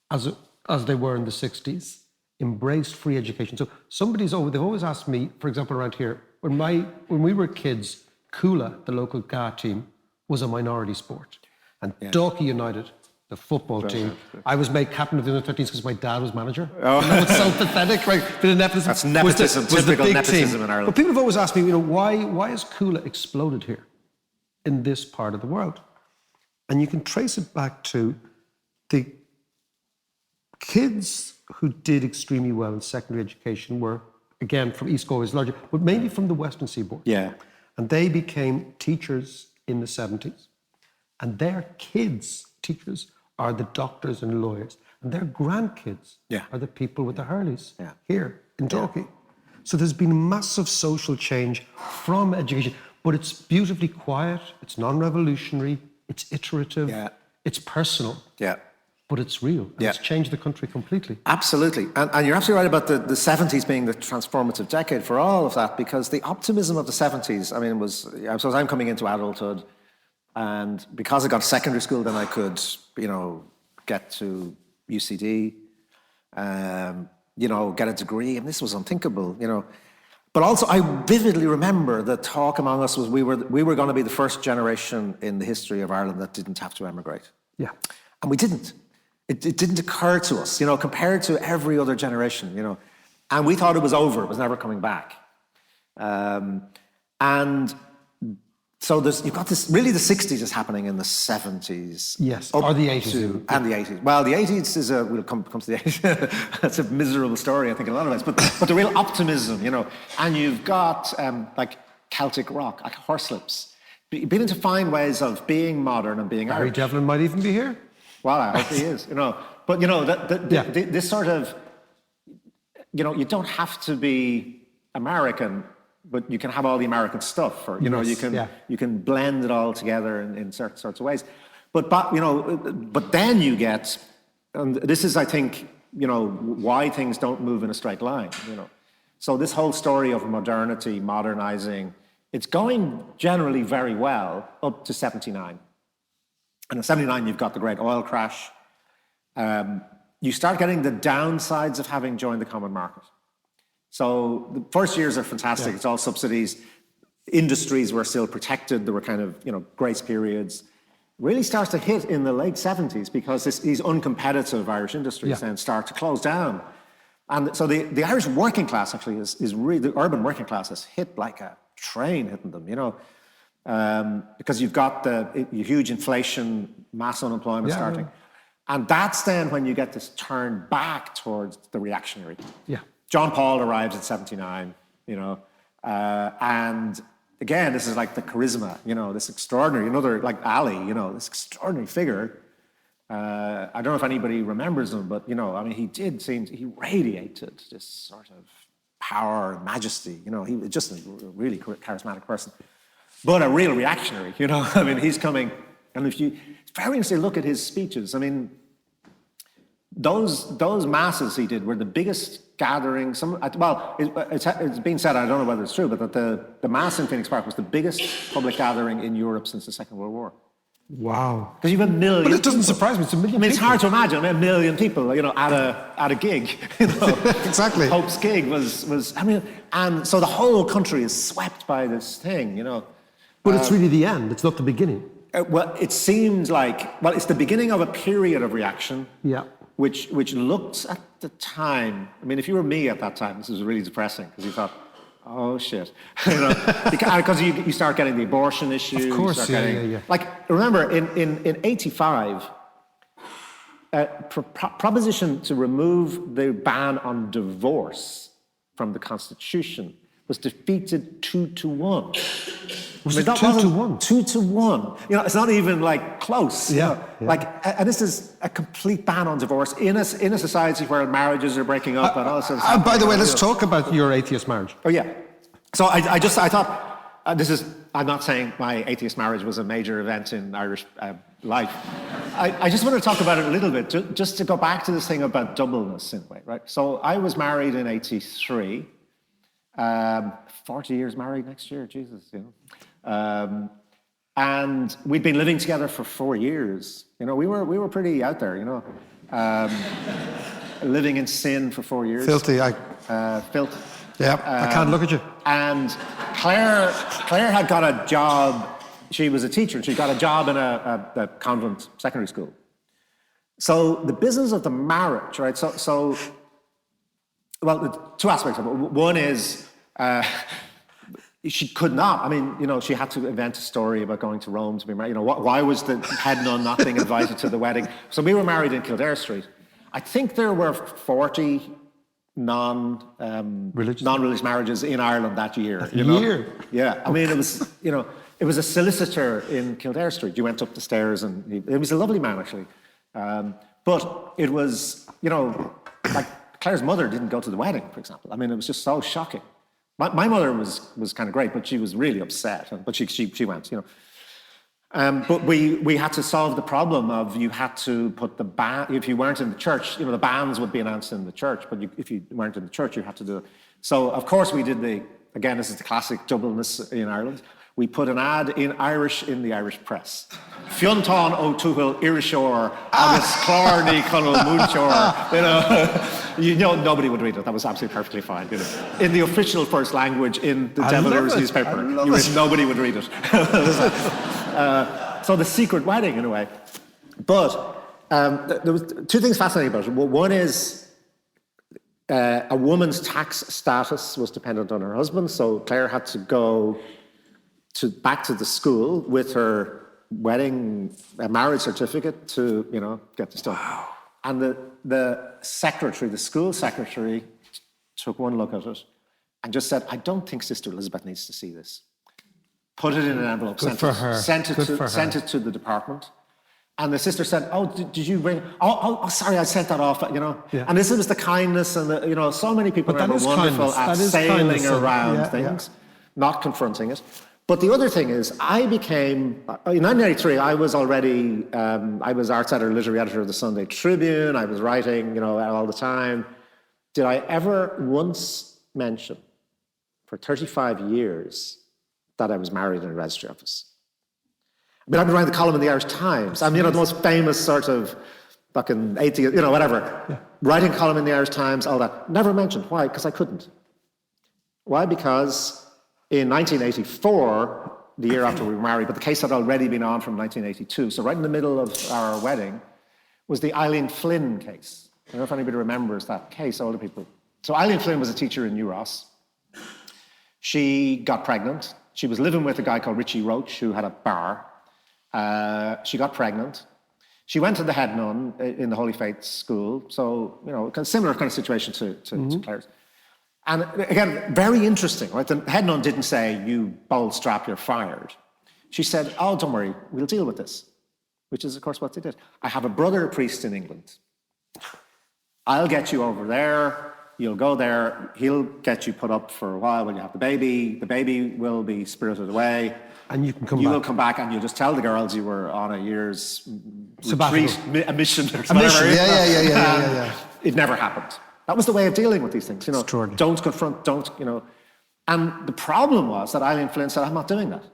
as they were in the 60s, embraced free education. So they've always asked me, for example, around here, when we were kids, Coola, the local GA team, was a minority sport. And Dalkey United, the football team, I was made captain of the under-13s because my dad was manager. Oh. You know, it's so pathetic, right? Bit of nepotism. That's nepotism, typical nepotism team. in Ireland. But people have always asked me, why has Coola exploded here in this part of the world? And you can trace it back to the kids who did extremely well in secondary education were, again, from East Galway's larger, but mainly from the Western Seaboard. Yeah. And they became teachers in the 70s. And their kids, teachers, are the doctors and lawyers. And their grandkids are the people with the Hurleys here in Dalkey. So there's been massive social change from education, but it's beautifully quiet, it's non-revolutionary, it's iterative, it's personal. Yeah. But it's real. And it's changed the country completely. Absolutely. And you're absolutely right about the 70s being the transformative decade for all of that, because the optimism of the 70s, I mean, I suppose I'm coming into adulthood, and because I got secondary school, then I could, get to UCD, get a degree. And this was unthinkable, But also, I vividly remember the talk among us was we were going to be the first generation in the history of Ireland that didn't have to emigrate. Yeah. And we didn't. It didn't occur to us, compared to every other generation, And we thought it was over. It was never coming back. And so you've got this, really the 60s is happening in the 70s. Yes, or the 80s. And the 80s. Well, the 80s is we'll come to the 80s. That's a miserable story, I think, in a lot of ways. But the real optimism, and you've got like Celtic rock, like Horselips, beginning to find ways of being modern and being Barry Irish. Devlin might even be here. Well, I hope he is, But, this sort of, you don't have to be American, but you can have all the American stuff, or, you can blend it all together in certain sorts of ways. But then you get, and this is, I think, why things don't move in a straight line, So this whole story of modernity, modernizing, it's going generally very well up to 79. And in 79, you've got the great oil crash. You start getting the downsides of having joined the common market. So the first years are fantastic. Yeah. It's all subsidies. Industries were still protected. There were kind of, grace periods. Really starts to hit in the late 70s because these uncompetitive Irish industries then start to close down. And so the Irish working class actually is really, the urban working class is hit like a train hitting them, because you've got the huge inflation, mass unemployment starting. And that's then when you get this turn back towards the reactionary. Yeah. John Paul arrives at 79, and again, this is like the charisma, this extraordinary, another like Ali, this extraordinary figure. I don't know if anybody remembers him, but, he radiated this sort of power and majesty, he was just a really charismatic person. But a real reactionary, he's coming, and it's very interesting to look at his speeches. Those masses he did were the biggest gathering. It's been said, I don't know whether it's true, but that the mass in Phoenix Park was the biggest public gathering in Europe since the Second World War. Wow. Because you have a million. But it doesn't surprise me. It's a million. It's hard to imagine a million people, at a gig. Exactly. Pope's gig was. And so the whole country is swept by this thing, But it's really the end. It's not the beginning. Well, it seems like it's the beginning of a period of reaction. Yeah. Which looked at the time. If you were me at that time, this was really depressing because you thought, oh shit, because you start getting the abortion issue. Of course, yeah. Like remember in 85, proposition to remove the ban on divorce from the Constitution was defeated 2-1. Was it 2-1? 2-1. It's not even like close. Yeah. And this is a complete ban on divorce in a society where marriages are breaking up and all this. By the way, let's talk about your atheist marriage. Oh yeah. So I thought I'm not saying my atheist marriage was a major event in Irish life. I just want to talk about it a little bit, just to go back to this thing about doubleness in a way, right? So I was married in 83. 40 years married next year, Jesus, and we'd been living together for 4 years. We were pretty out there, living in sin for 4 years. Filthy. Filth. Yeah, I can't look at you. and Claire had got a job. She was a teacher, and she got a job in a convent secondary school. So the business of the marriage, right? So well, two aspects of it. One is she could not. I mean, she had to invent a story about going to Rome to be married. Why was the head nun not being invited to the wedding? So we were married in Kildare Street. I think there were 40 non-religious marriages in Ireland that year. Yeah, I mean, it was it was a solicitor in Kildare Street. You went up the stairs, and it was a lovely man actually. But it was, like Claire's mother didn't go to the wedding, for example. I mean, it was just so shocking. My mother was kind of great, but she was really upset. But she went, But we had to solve the problem of you had to put the band, if you weren't in the church, the bands would be announced in the church, but if you weren't in the church, you had to do it. So, of course, we did again, this is the classic Dubliness in Ireland. We put an ad in Irish in the Irish press. Fintan O'Toole, Irishore, agus Clarny, Connell, Moonshore. Nobody would read it. That was absolutely perfectly fine. In the official first language in the Devilers newspaper, nobody would read it. So the secret wedding, in a way. But there was two things fascinating about it. One is a woman's tax status was dependent on her husband, so Claire had to go back to the school with her marriage certificate to, get the stuff. Wow. And the school secretary, took one look at it and just said, I don't think Sister Elizabeth needs to see this. Put it in an envelope, sent it to the department. And the sister said, oh, did you bring, oh, sorry, I sent that off, Yeah. And this was the kindness and so many people are wonderful at sailing around things, not confronting it. But the other thing is, I became, in 1983, I was already, I was arts editor, literary editor of the Sunday Tribune. I was writing, all the time. Did I ever once mention, for 35 years, that I was married in a registry office? I mean, I've been writing the column in the Irish Times. I'm, the most famous sort of fucking atheist, whatever. Yeah. Writing a column in the Irish Times, all that. Never mentioned. Why? Because I couldn't. Why? Because in 1984, the year after we were married, but the case had already been on from 1982. So right in the middle of our wedding was the Eileen Flynn case. I don't know if anybody remembers that case, older people. So Eileen Flynn was a teacher in New Ross. She got pregnant. She was living with a guy called Richie Roach, who had a bar. She got pregnant. She went to the head nun in the Holy Faith school. So, similar kind of situation to Claire's. And again, very interesting, right? The head nun didn't say, you bold strap, you're fired. She said, oh, don't worry, we'll deal with this, which is, of course, what they did. I have a brother priest in England. I'll get you over there. You'll go there. He'll get you put up for a while when you have the baby. The baby will be spirited away. And you can come back. You will come back and you'll just tell the girls you were on a year's sabbatical retreat, a mission or something. Yeah. It never happened. That was the way of dealing with these things, Extraordinary. Don't confront, And the problem was that Eileen Flynn said, I'm not doing that.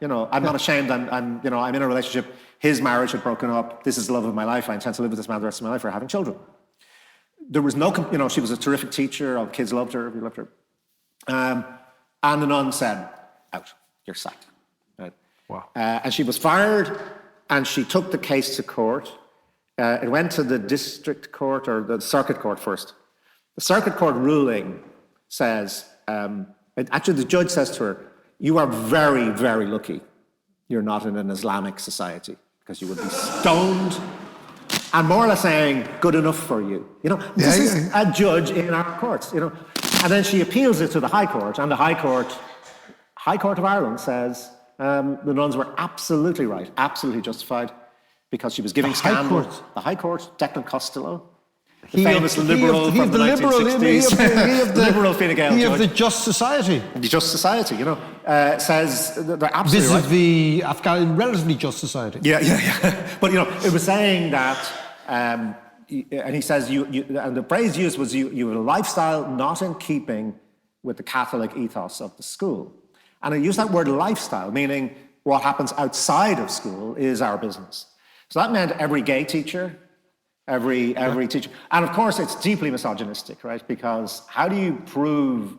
I'm not ashamed. I'm in a relationship. His marriage had broken up. This is the love of my life. I intend to live with this man the rest of my life. We're having children. There was no, she was a terrific teacher. All the kids loved her. We loved her. And the nun said, out, you're sacked. Right? Wow. And she was fired, and she took the case to court. It went to the district court or the circuit court first. The circuit court ruling says, actually the judge says to her, you are very, very lucky you're not in an Islamic society because you would be stoned, and more or less saying, good enough for you. This is a judge in our courts, And then she appeals it to the High Court, and the High Court of Ireland says the nuns were absolutely right, absolutely justified, because she was giving scandal. The High Court, Declan Costello, the famous liberal from the 1960s. Liberal Fine Gael judge. He of the Just Society. The Just Society, says they're absolutely right. This is the Afghan relatively Just Society. Yeah. But, it was saying that, and he says, and the phrase used was, you have a lifestyle not in keeping with the Catholic ethos of the school. And he used that word lifestyle, meaning what happens outside of school is our business. So that meant every gay teacher, every teacher. And of course, it's deeply misogynistic, right? Because how do you prove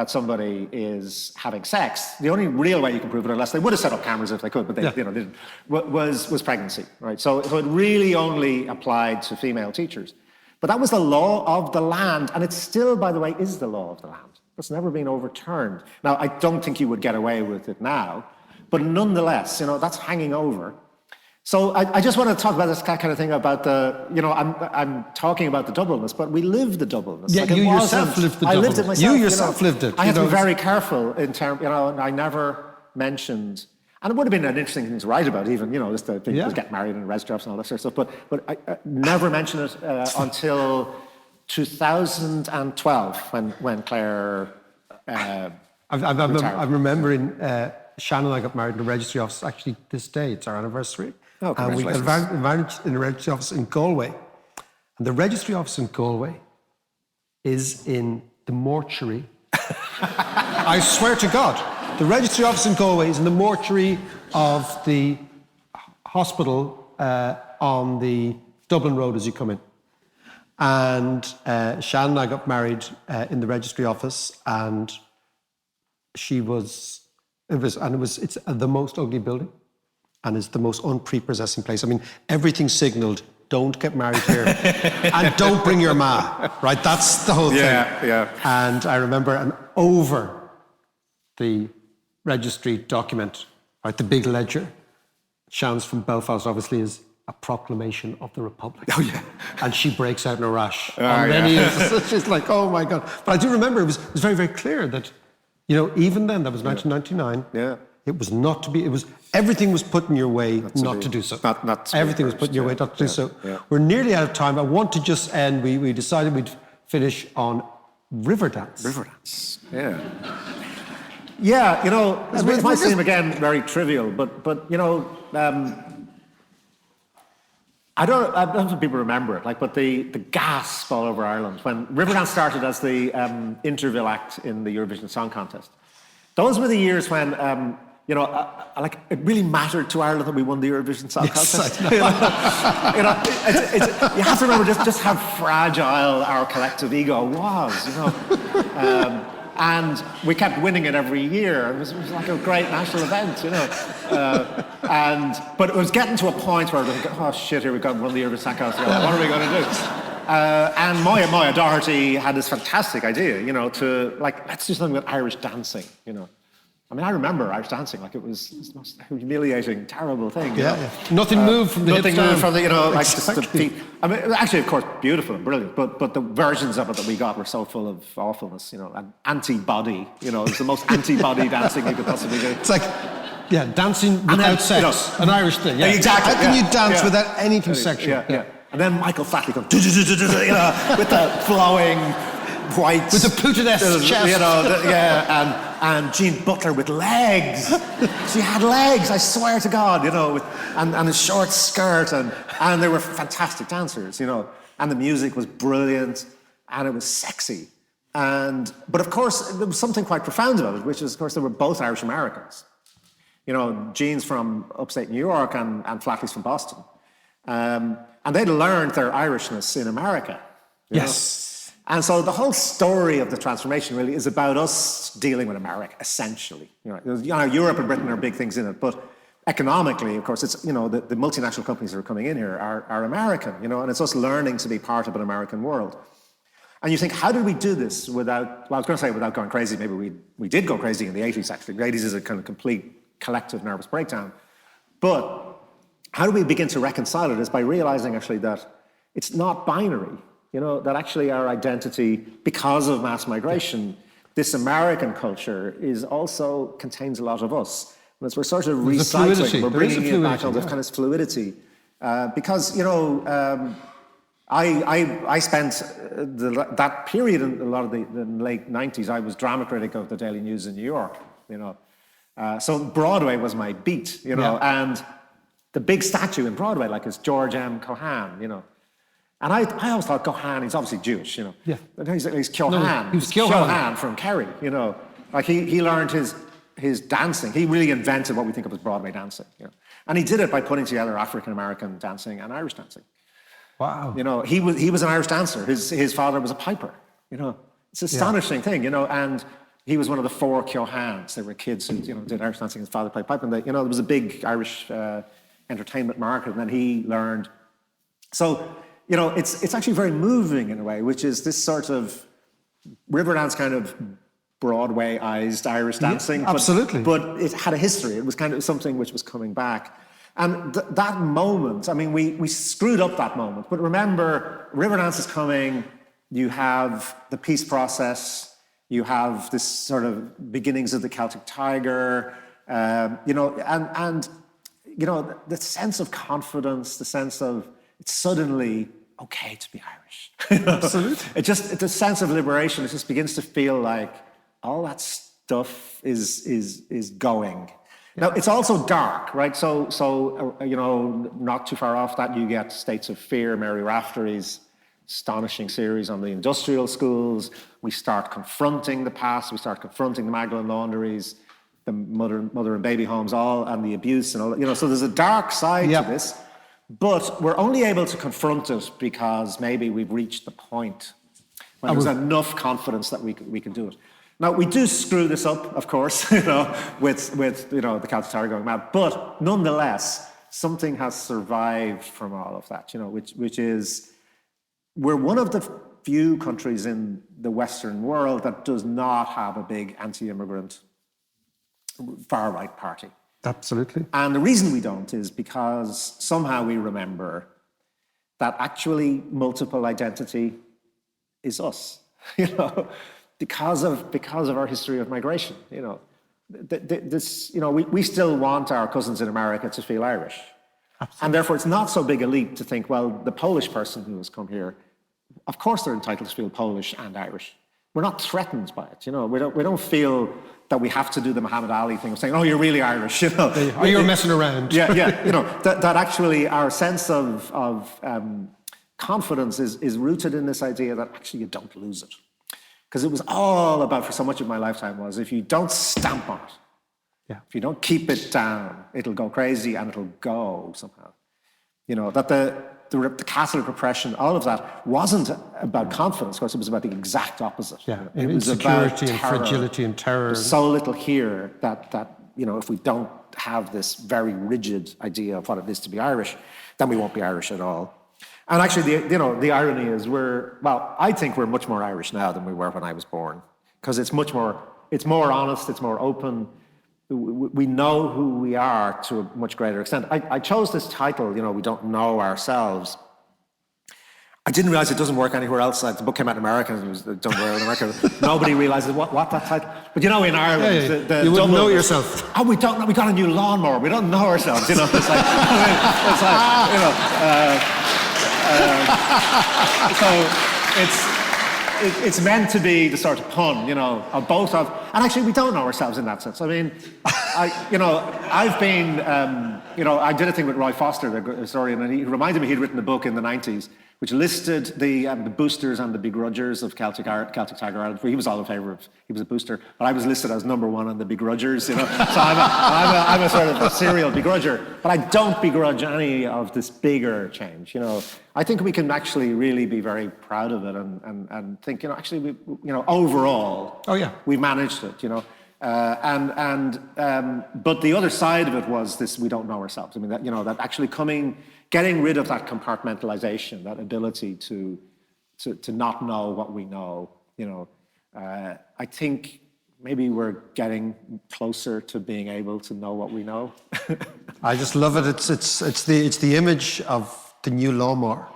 that somebody is having sex, the only real way you can prove it, unless they would have set up cameras if they could, but they didn't, was pregnancy, right? So it really only applied to female teachers. But that was the law of the land, and it still, by the way, is the law of the land. It's never been overturned. Now, I don't think you would get away with it now, but nonetheless, that's hanging over. So I just want to talk about this kind of thing about I'm talking about the doubleness, but we live the doubleness. Yeah, you yourself lived the doubleness. I lived it myself. You yourself lived it. I have to be very careful in terms, I never mentioned, and it would have been an interesting thing to write about even, just the people get married in registry office and all that sort of stuff, but I never mentioned it until 2012 when Claire I'm remembering Shannon and I got married in the registry office. Actually, this day, it's our anniversary. Oh, and we got married in the registry office in Galway. And the registry office in Galway is in the mortuary. I swear to God, the registry office in Galway is in the mortuary of the hospital on the Dublin Road as you come in. And Shannon and I got married in the registry office, and it's the most ugly building, and it's the most unprepossessing place. I mean, everything signaled, don't get married here, and don't bring your ma, right? That's the whole thing. Yeah. And I remember, and over the registry document, right, the big ledger, Shannon's from Belfast, obviously, is a proclamation of the Republic. Oh, yeah. And she breaks out in a rash. She's like, oh my God. But I do remember it was very, very clear that, even then, that was 1999. Yeah. It was not to be, everything was put in your way not to do so. Not to everything was put in your way not to do so. Yeah. We're nearly out of time. I want to just end, we decided we'd finish on Riverdance. Riverdance, yeah. Yeah, it might seem again very trivial, but I don't think people remember it, but the gasp all over Ireland when Riverdance started as the interval act in the Eurovision Song Contest. Those were the years when, it really mattered to Ireland that we won the Eurovision Song Contest. You have to remember just how fragile our collective ego was, and we kept winning it every year. It was like a great national event, but it was getting to a point where we go, oh shit, here we've got one of the Eurovision Song Contest. What are we going to do? And Moya Doherty had this fantastic idea, to let's do something with Irish dancing, I mean, I remember Irish dancing, it was the most humiliating, terrible thing. Nothing moved from the Nothing hips moved down. from Exactly. just the feet. I mean, actually, of course, beautiful and brilliant, but the versions of it that we got were so full of awfulness, and anti-body, it was the most anti-body dancing you could possibly do. It's dancing without sex, an Irish thing. Yeah. Exactly. How can you dance without anything sexual? Yeah. And then Michael Flatley comes, with the flowing white... With the Putin-esque chest. And Jean Butler with legs. She had legs, I swear to God, and a short skirt, and they were fantastic dancers, and the music was brilliant, and it was sexy. But of course, there was something quite profound about it, which is, of course, they were both Irish Americans. Jean's from upstate New York and Flatley's from Boston. And they'd learned their Irishness in America. Yes. And so the whole story of the transformation really is about us dealing with America, essentially. Europe and Britain are big things in it, but economically, of course, it's, the multinational companies that are coming in here are American, and it's us learning to be part of an American world. And you think, how did we do this without going crazy? Maybe we did go crazy in the 80s, actually. The 80s is a kind of complete collective nervous breakdown. But how do we begin to reconcile it is by realizing, actually, that it's not binary. That actually our identity, because of mass migration, this American culture also contains a lot of us. And as we're sort of recycling, we're bringing it back on this kind of fluidity. Because, I spent that period in a lot of the late 90s, I was drama critic of the Daily News in New York, So Broadway was my beat, and the big statue in Broadway, is George M. Cohan, And I always thought Cohan, he's obviously Jewish, Yeah. He's Cohan. He was Cohan from Kerry, he learned his dancing. He really invented what we think of as Broadway dancing, And he did it by putting together African-American dancing and Irish dancing. Wow. He was an Irish dancer. His father was a piper, It's an astonishing thing, And he was one of the 4 Kyohans. They were kids who, did Irish dancing. His father played pipe, and there was a big Irish entertainment market, and then he learned. So, it's actually very moving in a way, which is this sort of Riverdance kind of Broadway-ized Irish dancing. Yeah, absolutely. But it had a history. It was kind of something which was coming back. And that moment, I mean, we screwed up that moment. But remember, Riverdance is coming. You have the peace process. You have this sort of beginnings of the Celtic Tiger. The sense of confidence, the sense of it's suddenly okay to be Irish. Absolutely. It's a sense of liberation. It just begins to feel like all that stuff is going. Now, it's also dark, right? So not too far off that, you get States of Fear, Mary Raftery's astonishing series on the industrial schools. We start confronting the past. We start confronting the Magdalen laundries, the mother and baby homes, and the abuse and all. So there's a dark side to this, but we're only able to confront it because maybe we've reached the point when there's enough confidence that we can do it. Now, we do screw this up, of course, with the Celtic Tiger going mad. But nonetheless, something has survived from all of that, which is we're one of the few countries in the Western world that does not have a big anti-immigrant far-right party. Absolutely. And the reason we don't is because somehow we remember that actually multiple identity is us, because of our history of migration, we still want our cousins in America to feel Irish. Absolutely. And therefore it's not so big a leap to think, well, the Polish person who has come here, of course they're entitled to feel Polish and Irish. We're not threatened by it, we don't feel that we have to do the Muhammad Ali thing of saying, oh, you're really Irish, Or you're messing around. Yeah, that actually our sense of confidence is rooted in this idea that actually you don't lose it. Because it was all about, for so much of my lifetime, was if you don't stamp on it, if you don't keep it down, it'll go crazy and it'll go somehow. That the Catholic repression, all of that, wasn't about confidence. Of course, it was about the exact opposite. Yeah, it was insecurity about and terror. fragility and terror. There's so little here that if we don't have this very rigid idea of what it is to be Irish, then we won't be Irish at all. And actually, the irony is I think we're much more Irish now than we were when I was born, because it's more honest, it's more open. We know who we are to a much greater extent. I chose this title, we don't know ourselves. I didn't realize it doesn't work anywhere else. The book came out in America, and it was done well in America. Nobody realizes what that title. But in Ireland, you wouldn't know yourself. Oh, we don't know. We got a new lawnmower. We don't know ourselves. It's like, so it's meant to be the sort of pun, of both of, and actually we don't know ourselves in that sense. I mean, I've been, I did a thing with Roy Foster, the historian, and he reminded me he'd written a book in the 90s which listed the boosters and the begrudgers of Celtic Tiger Ireland. He was all in favour of, he was a booster, but I was listed as number one on the begrudgers, So I'm a sort of a serial begrudger, but I don't begrudge any of this bigger change, I think we can actually really be very proud of it and think, actually, overall, we managed it, but the other side of it was this: we don't know ourselves. I mean, that actually getting rid of that compartmentalization, that ability to not know what we know. I think maybe we're getting closer to being able to know what we know. I just love it. It's the image of the new lawnmower.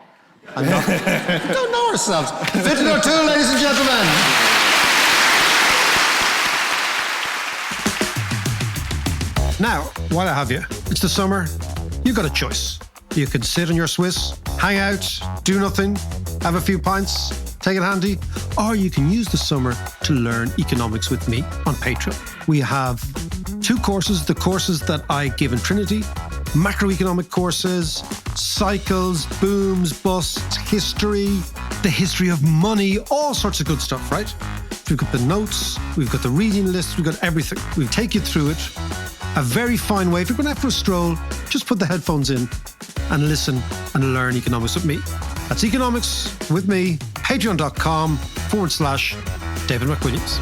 We don't know ourselves. Fintan O'Toole, ladies and gentlemen. Now, while I have you, it's the summer. You've got a choice. You can sit on your Swiss, hang out, do nothing, have a few pints, take it handy, or you can use the summer to learn economics with me on Patreon. We have 2 courses, the courses that I give in Trinity, macroeconomic courses, cycles, booms, busts, history, the history of money, all sorts of good stuff, right? We've got the notes, we've got the reading list, we've got everything. We'll take you through it. A very fine way. If you're going out for a stroll, just put the headphones in and listen and learn economics with me. That's economics with me, patreon.com/David McWilliams.